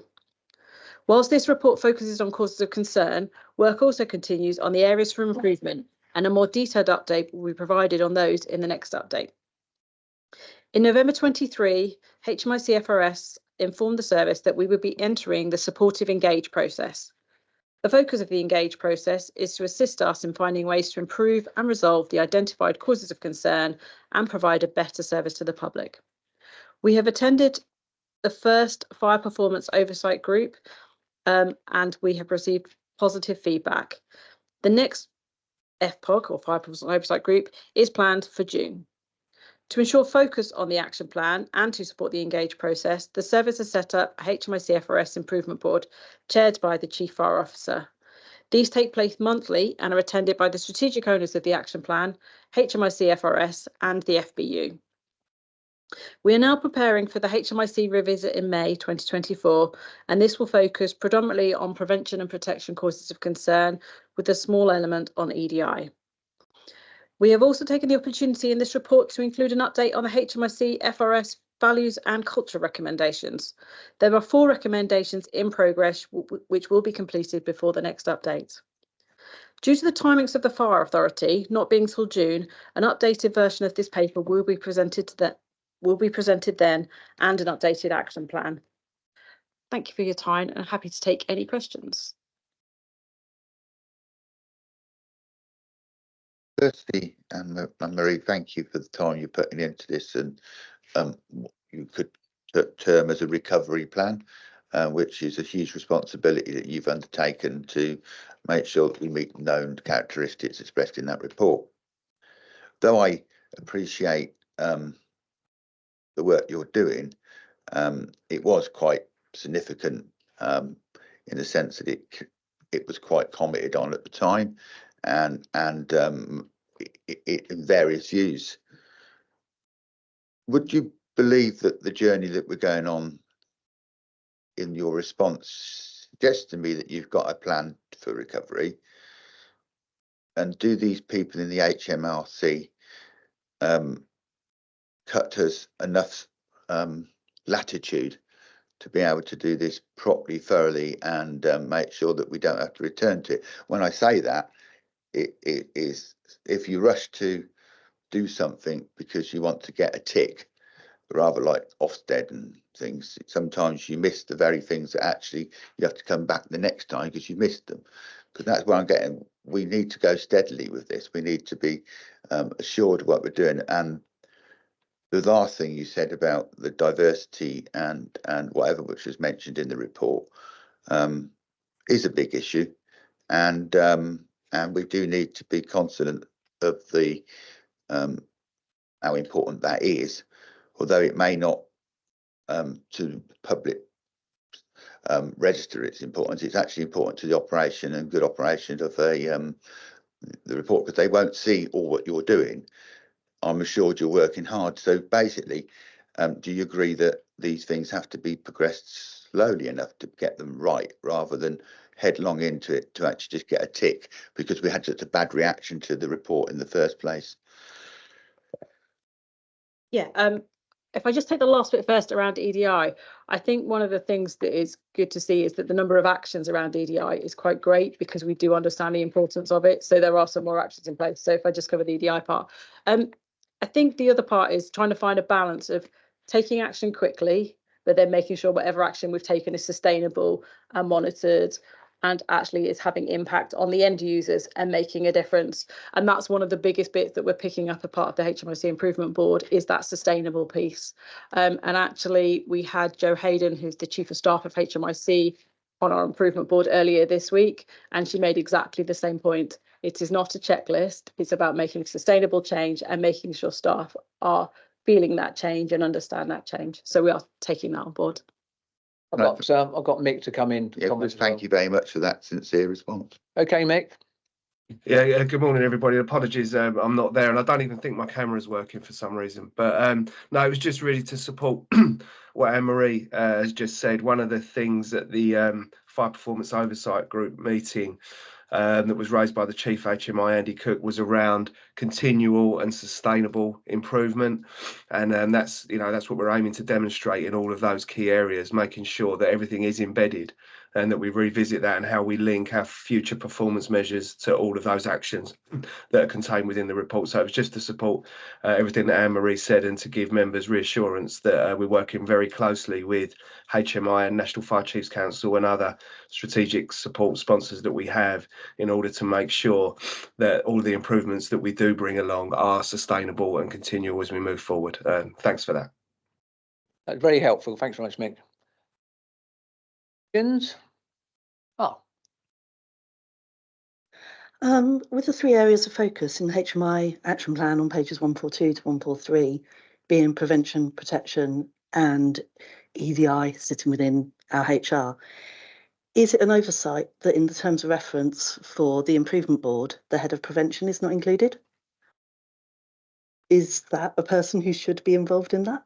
L: Whilst this report focuses on causes of concern, work also continues on the areas for improvement, and a more detailed update will be provided on those in the next update. In November 23, HMIC FRS informed the service that we would be entering the supportive engage process. The focus of the engage process is to assist us in finding ways to improve and resolve the identified causes of concern and provide a better service to the public. We have attended the first fire performance oversight group and we have received positive feedback. The next FPOG or fire performance oversight group is planned for June. To ensure focus on the action plan and to support the engage process, the service has set up a HMIC FRS improvement board chaired by the Chief Fire Officer. These take place monthly and are attended by the strategic owners of the action plan, HMIC FRS and the FBU. We are now preparing for the HMIC revisit in May 2024, and this will focus predominantly on prevention and protection causes of concern with a small element on EDI. We have also taken the opportunity in this report to include an update on the HMIC FRS values and culture recommendations. There are 4 recommendations in progress which will be completed before the next update. Due to the timings of the Fire Authority not being till June, an updated version of this paper will be presented then and an updated action plan. Thank you for your time and I'm happy to take any questions.
D: Firstly, Marie, thank you for the time you're putting into this, and you could term as a recovery plan, which is a huge responsibility that you've undertaken to make sure that we meet known characteristics expressed in that report. Though I appreciate the work you're doing, it was quite significant in the sense that it was quite commented on at the time, and in various views. Would you believe that the journey that we're going on in your response suggests to me that you've got a plan for recovery? And do these people in the HMRC cut us enough latitude to be able to do this properly, thoroughly, and make sure that we don't have to return to it? When I say that, it is if you rush to do something because you want to get a tick, rather like Ofsted and things, sometimes you miss the very things that actually you have to come back the next time because you missed them. Because that's where I'm getting. We need to go steadily with this. We need to be assured of what we're doing. And the last thing you said about the diversity and whatever, which was mentioned in the report, is a big issue, and we do need to be confident of the how important that is, although it may not to the public register its importance. It's actually important to the operation and good operation of the report, because they won't see all what you're doing. I'm assured you're working hard. So basically, do you agree that these things have to be progressed slowly enough to get them right, rather than headlong into it to actually just get a tick because we had such a bad reaction to the report in the first place?
L: Yeah, if I just take the last bit first around EDI, I think one of the things that is good to see is that the number of actions around EDI is quite great, because we do understand the importance of it. So there are some more actions in place. So if I just cover the EDI part, I think the other part is trying to find a balance of taking action quickly, but then making sure whatever action we've taken is sustainable and monitored, and actually is having impact on the end users and making a difference. And that's one of the biggest bits that we're picking up a part of the HMIC improvement board, is that sustainable piece. And actually we had Jo Hayden, who's the Chief of Staff of HMIC, on our improvement board earlier this week, and she made exactly the same point. It is not a checklist. It's about making sustainable change and making sure staff are feeling that change and understand that change. So we are taking that on board.
A: I've got Mick to come in.
D: Yeah, thank you very much for that sincere response.
A: Okay, Mick.
M: Yeah, good morning, everybody. Apologies, I'm not there, and I don't even think my camera's working for some reason. But no, it was just really to support what Anne-Marie has just said. One of the things at the Fire Performance Oversight Group meeting that was raised by the Chief HMI, Andy Cook, was around continual and sustainable improvement, and that's what we're aiming to demonstrate in all of those key areas, making sure that everything is embedded and that we revisit that and how we link our future performance measures to all of those actions that are contained within the report. So it was just to support everything that Anne-Marie said and to give members reassurance that we're working very closely with HMI and National Fire Chiefs Council and other strategic support sponsors that we have in order to make sure that all of the improvements that we do bring along are sustainable and continual as we move forward. Thanks for that.
A: That's very helpful. Thanks very much, Mick. Questions? Oh,
N: With the 3 areas of focus in the HMI action plan on pages 142 to 143, being prevention, protection, and EDI sitting within our HR, is it an oversight that in the terms of reference for the improvement board, the head of prevention is not included? Is that a person who should be involved in that?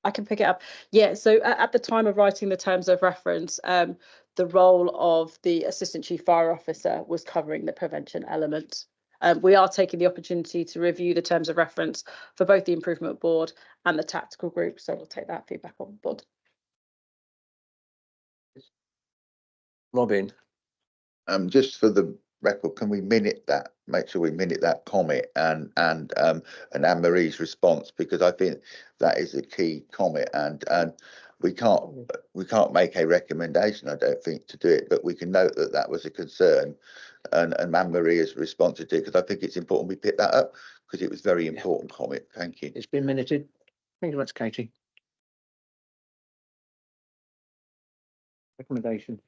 L: I can pick it up. Yeah, so at the time of writing the terms of reference, the role of the Assistant Chief Fire Officer was covering the prevention element. We are taking the opportunity to review the terms of reference for both the improvement board and the tactical group, so we'll take that feedback on board.
A: Robin.
D: Just for the record, can we minute that? Make sure we minute that comment and Anne-Marie's response, because I think that is a key comment, and we can't make a recommendation, I don't think, to do it, but we can note that that was a concern, and Anne-Marie has responded to it, because I think it's important we pick that up because it was very important comment. Thank you.
A: It's been minuted. Thank you very much, Katie. Recommendation.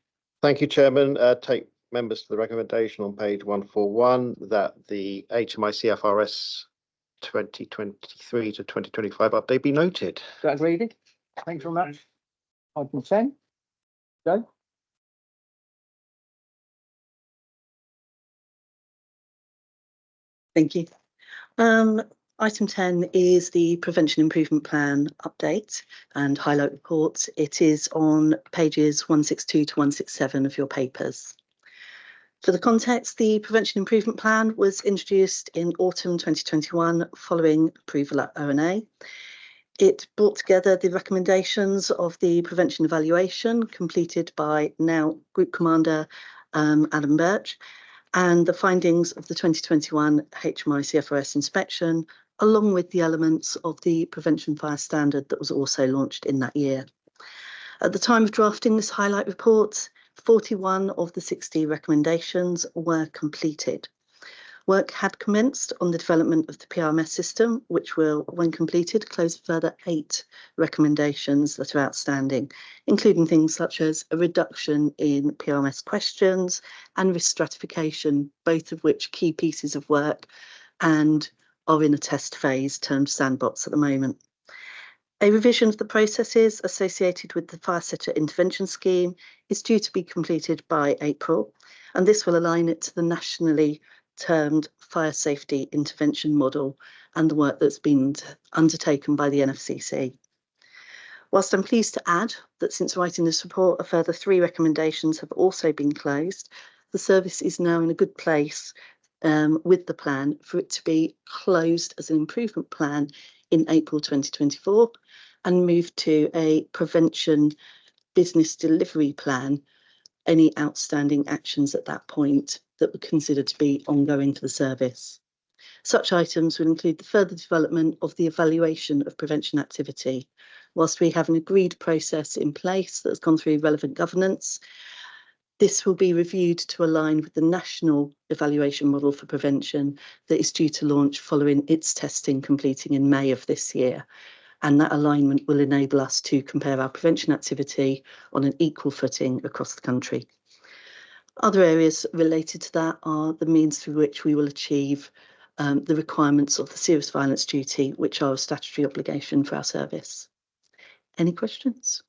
B: Thank you, Chairman. Take members to the recommendation on page 141 that the HMI CFRS 2023 to 2025 update be noted.
A: Do I agree with it? Thanks very much. Item 10. Go.
N: Thank you. Item 10 is the Prevention Improvement Plan update and highlight report. It is on pages 162 to 167 of your papers. For the context, the Prevention Improvement Plan was introduced in autumn 2021 following approval at ONA. It brought together the recommendations of the prevention evaluation completed by now Group Commander Adam Birch and the findings of the 2021 HMI CFRS inspection, along with the elements of the Prevention Fire Standard that was also launched in that year. At the time of drafting this highlight report, 41 of the 60 recommendations were completed. Work had commenced on the development of the PRMS system, which will, when completed, close a further 8 recommendations that are outstanding, including things such as a reduction in PRMS questions and risk stratification, both of which are key pieces of work and are in a test phase termed sandbox at the moment. A revision of the processes associated with the fire sector intervention scheme is due to be completed by April, and this will align it to the nationally termed fire safety intervention model and the work that's been undertaken by the NFCC. Whilst I'm pleased to add that since writing this report, a further 3 recommendations have also been closed, the service is now in a good place with the plan for it to be closed as an improvement plan in April 2024 and move to a prevention business delivery plan, any outstanding actions at that point that were considered to be ongoing for the service. Such items will include the further development of the evaluation of prevention activity. Whilst we have an agreed process in place that has gone through relevant governance, this will be reviewed to align with the national evaluation model for prevention that is due to launch following its testing completing in May of this year. And that alignment will enable us to compare our prevention activity on an equal footing across the country. Other areas related to that are the means through which we will achieve the requirements of the serious violence duty, which are a statutory obligation for our service. Any questions?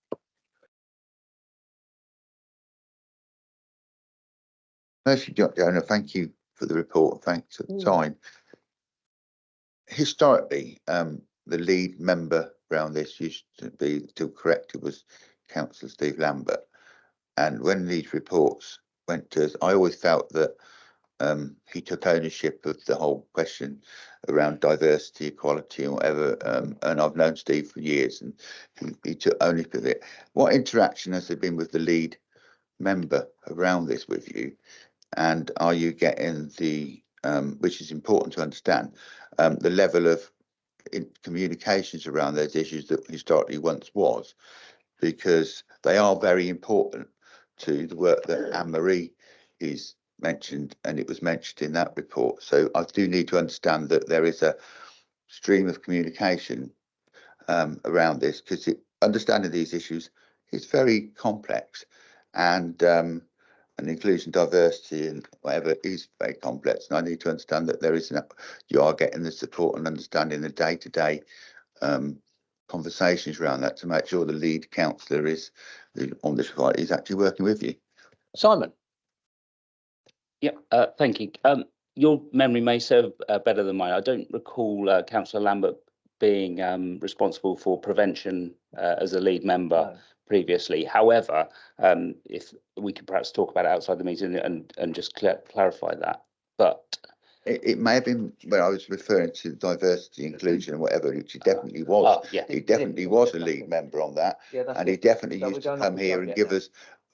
D: Firstly, Jonah, thank you for the report. Thanks at the time. Historically, the lead member around this used to be, still correct, it was Councillor Steve Lambert. And when these reports went to us, I always felt that he took ownership of the whole question around diversity, equality, and whatever. And I've known Steve for years, and he took ownership of it. What interaction has there been with the lead member around this with you? And are you getting the, which is important to understand, the level of communications around those issues that historically once was, because they are very important to the work that Anne-Marie is mentioned, and it was mentioned in that report. So I do need to understand that there is a stream of communication around this, because understanding these issues is very complex, and inclusion, diversity, and whatever is very complex. And I need to understand that there is you are getting the support and understanding the day-to-day conversations around that to make sure the lead councillor is on this fight is actually working with you.
A: Simon.
K: Yeah, thank you. Your memory may serve better than mine. I don't recall Councillor Lambert being responsible for prevention as a lead member previously. However, if we could perhaps talk about it outside the meeting and just clarify that. But
D: it may have been when I was referring to diversity, inclusion, and whatever, which he definitely was.
K: Yeah.
D: He definitely was a lead member on that, and he definitely used to come here and give us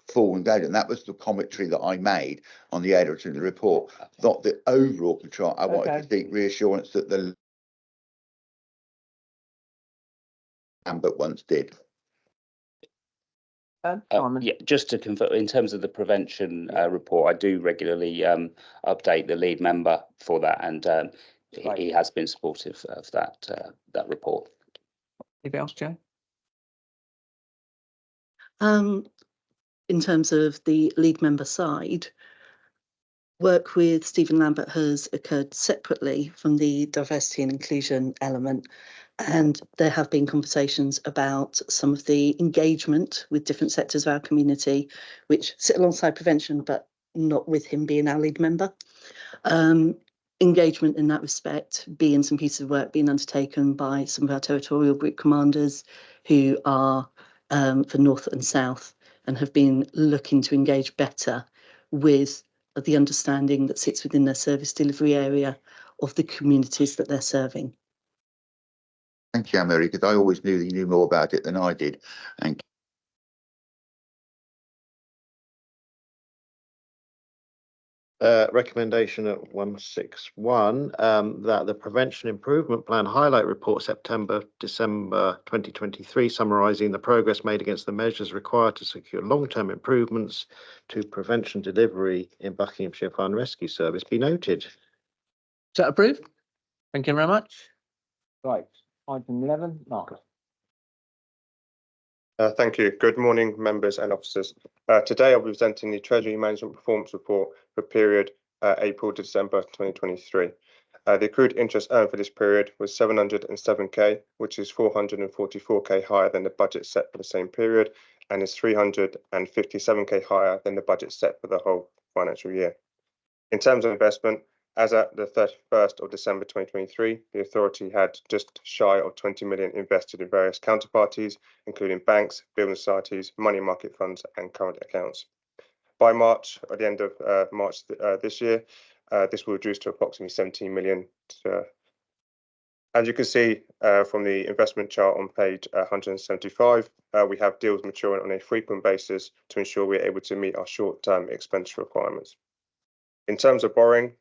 D: full engagement. And that was the commentary that I made on the editor in the report, not the overall control. I wanted to seek reassurance that the Lambert once did.
K: Yeah, just to confirm, in terms of the prevention report, I do regularly update the lead member for that, and he has been supportive of that report.
A: Anything else, Joe?
N: In terms of the lead member side, work with Stephen Lambert has occurred separately from the diversity and inclusion element. And there have been conversations about some of the engagement with different sectors of our community, which sit alongside prevention, but not with him being our lead member. Engagement in that respect, being some pieces of work being undertaken by some of our territorial group commanders who are for North and South and have been looking to engage better with the understanding that sits within their service delivery area of the communities that they're serving.
D: Thank you, Anne-Marie, because I always knew that you knew more about it than I did. And
B: recommendation at 161 that the Prevention Improvement Plan Highlight Report September-December 2023 summarising the progress made against the measures required to secure long-term improvements to prevention delivery in Buckinghamshire Fire and Rescue Service be noted.
A: Is that approved? Thank you very much. Right, item 11, Marcus.
O: Thank you. Good morning, members and officers. Today I'll be presenting the Treasury Management Performance Report for period April to December 2023. The accrued interest earned for this period was 707k, which is 444k higher than the budget set for the same period, and is 357k higher than the budget set for the whole financial year. In terms of investment, as at the 31st of December 2023, the authority had just shy of 20 million invested in various counterparties, including banks, building societies, money market funds, and current accounts. By March, at the end of March this year, this will reduce to approximately 17 million. As you can see from the investment chart on page 175, we have deals maturing on a frequent basis to ensure we're able to meet our short-term expenditure requirements. In terms of borrowing,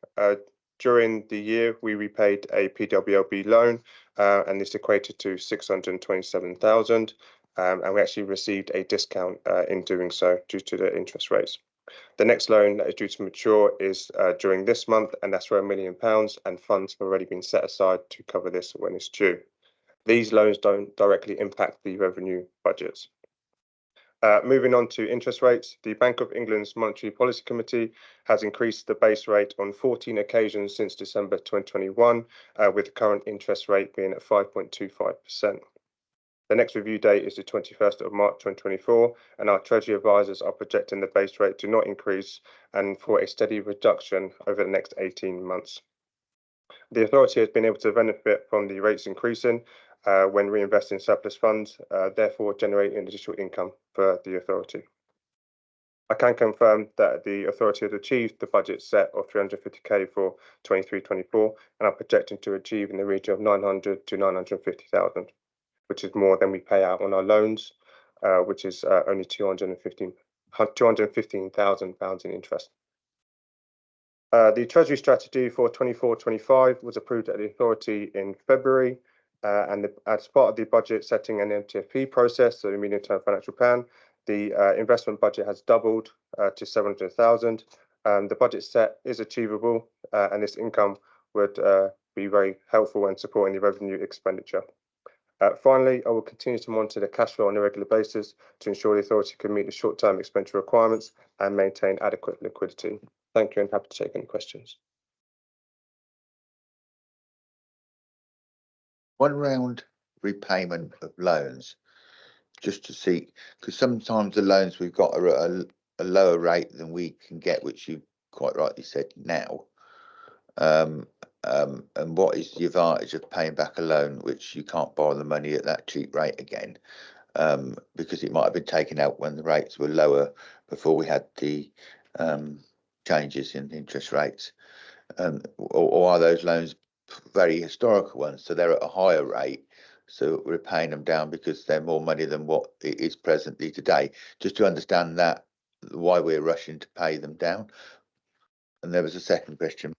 O: during the year, we repaid a PWLB loan, and this equated to 627,000, and we actually received a discount in doing so due to the interest rates. The next loan that is due to mature is during this month, and that's for £1 million, and funds have already been set aside to cover this when it's due. These loans don't directly impact the revenue budgets. Moving on to interest rates, the Bank of England's Monetary Policy Committee has increased the base rate on 14 occasions since December 2021, with the current interest rate being at 5.25%. The next review date is the 21st of March 2024, and our Treasury advisors are projecting the base rate to not increase and for a steady reduction over the next 18 months. The authority has been able to benefit from the rates increasing when reinvesting surplus funds, therefore generating additional income for the authority. I can confirm that the authority has achieved the budget set of 350k for 23-24 and are projecting to achieve in the region of 900 to 950,000, which is more than we pay out on our loans, which is only £215,000 in interest. The Treasury strategy for 24-25 was approved at the authority in February, and as part of the budget setting and MTFP process, so the medium-term financial plan, the investment budget has doubled to 700,000. The budget set is achievable, and this income would be very helpful in supporting the revenue expenditure. Finally, I will continue to monitor the cash flow on a regular basis to ensure the authority can meet the short-term expenditure requirements and maintain adequate liquidity. Thank you, and happy to take any questions.
D: One round repayment of loans, just to see, because sometimes the loans we've got are at a lower rate than we can get, which you quite rightly said now. And what is the advantage of paying back a loan which you can't borrow the money at that cheap rate again? Because it might have been taken out when the rates were lower before we had the changes in interest rates. Or are those loans very historical ones, so they're at a higher rate, so we're paying them down because they're more money than what it is presently today? Just to understand that, why we're rushing to pay them down. And there was a second question.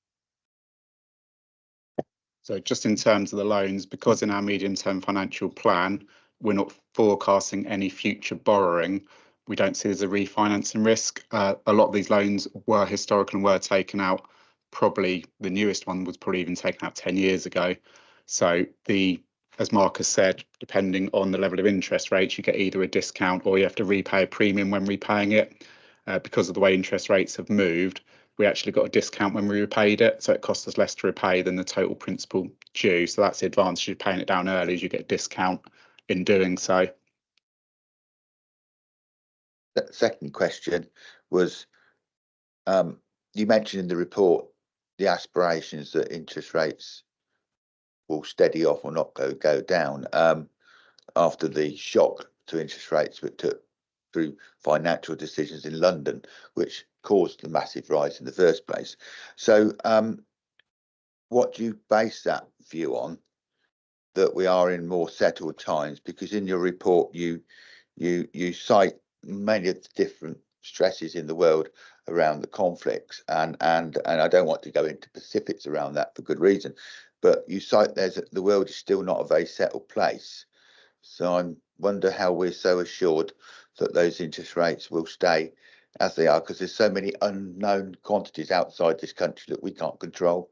C: So just in terms of the loans, because in our medium-term financial plan, we're not forecasting any future borrowing, we don't see there's a refinancing risk. A lot of these loans were historical and were taken out. Probably the newest one was probably even taken out 10 years ago. So as Marcus said, depending on the level of interest rates, you get either a discount or you have to repay a premium when repaying it. Because of the way interest rates have moved, we actually got a discount when we repaid it, so it cost us less to repay than the total principal due. So that's the advantage of paying it down early, is you get a discount in doing so.
D: The second question was, you mentioned in the report the aspirations that interest rates will steady off or not go down after the shock to interest rates that took through financial decisions in London, which caused the massive rise in the first place. So what do you base that view on, that we are in more settled times? Because in your report you cite many of the different stresses in the world around the conflicts, and I don't want to go into specifics around that for good reason, but you cite the world is still not a very settled place. So I wonder how we're so assured that those interest rates will stay as they are, because there's so many unknown quantities outside this country that we can't control.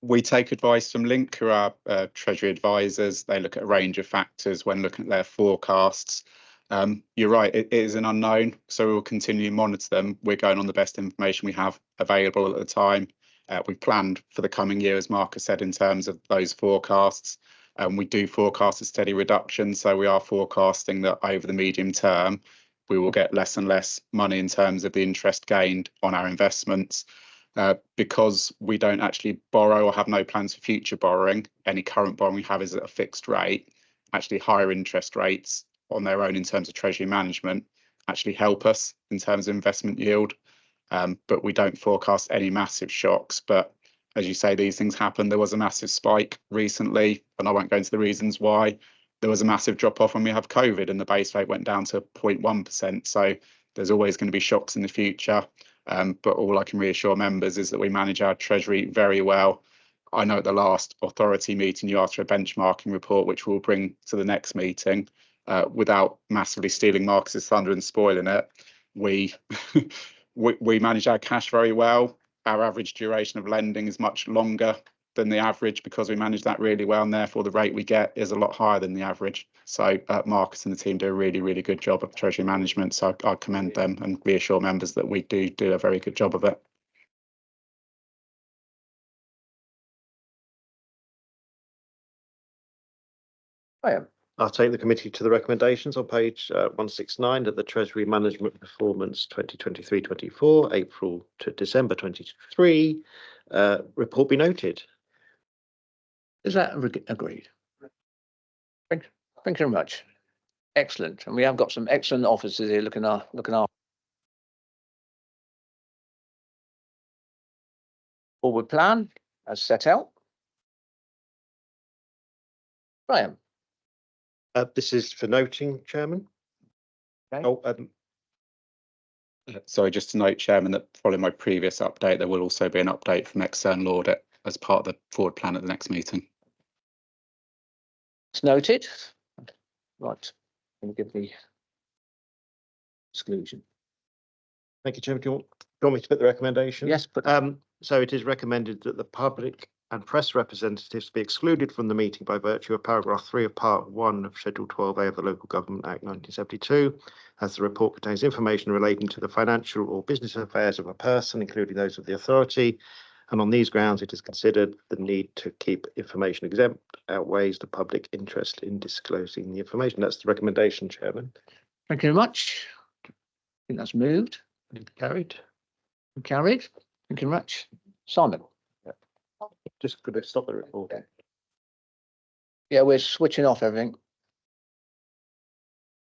C: We take advice from Link, who are Treasury advisors. They look at a range of factors when looking at their forecasts. You're right, it is an unknown, so we will continue to monitor them. We're going on the best information we have available at the time. We've planned for the coming year, as Marcus said, in terms of those forecasts. We do forecast a steady reduction, so we are forecasting that over the medium term, we will get less and less money in terms of the interest gained on our investments. Because we don't actually borrow or have no plans for future borrowing, any current borrowing we have is at a fixed rate. Actually, higher interest rates on their own in terms of treasury management actually help us in terms of investment yield. But we don't forecast any massive shocks. But as you say, these things happen. There was a massive spike recently, and I won't go into the reasons why. There was a massive drop off when we have COVID and the base rate went down to 0.1%. So there's always going to be shocks in the future. But all I can reassure members is that we manage our treasury very well. I know at the last authority meeting you asked for a benchmarking report, which we'll bring to the next meeting, without massively stealing Marcus's thunder and spoiling it. We manage our cash very well. Our average duration of lending is much longer than the average because we manage that really well, and therefore the rate we get is a lot higher than the average. So Marcus and the team do a really, really good job of treasury management. So I commend them and reassure members that we do a very good job of it.
A: Graham,
B: I'll take the committee to the recommendations on page 169 that the Treasury Management Performance 2023-24, April to December 2023 report be noted.
A: is that agreed? Thank you very much. Excellent. And we have got some excellent officers here looking after. Forward plan as set out. Graham.
B: This is for noting, Chairman.
A: Okay.
B: Oh,
C: Sorry, just to note, Chairman, that following my previous update, there will also be an update from external audit as part of the forward plan at the next meeting.
A: It's noted. Right. Let me give the exclusion.
B: thank you, Chairman. Do you want me to put the recommendation?
A: Yes, but
B: So it is recommended that the public and press representatives be excluded from the meeting by virtue of paragraph 3 of part 1 of Schedule 12A of the Local Government Act 1972, as the report contains information relating to the financial or business affairs of a person, including those of the authority. And on these grounds, it is considered the need to keep information exempt outweighs the public interest in disclosing the information. That's the recommendation, Chairman.
A: thank you very much. I think that's moved.
B: Carried.
A: Carried. Thank you very much. Simon.
B: Just could have stopped the recording.
A: Yeah, we're switching off everything.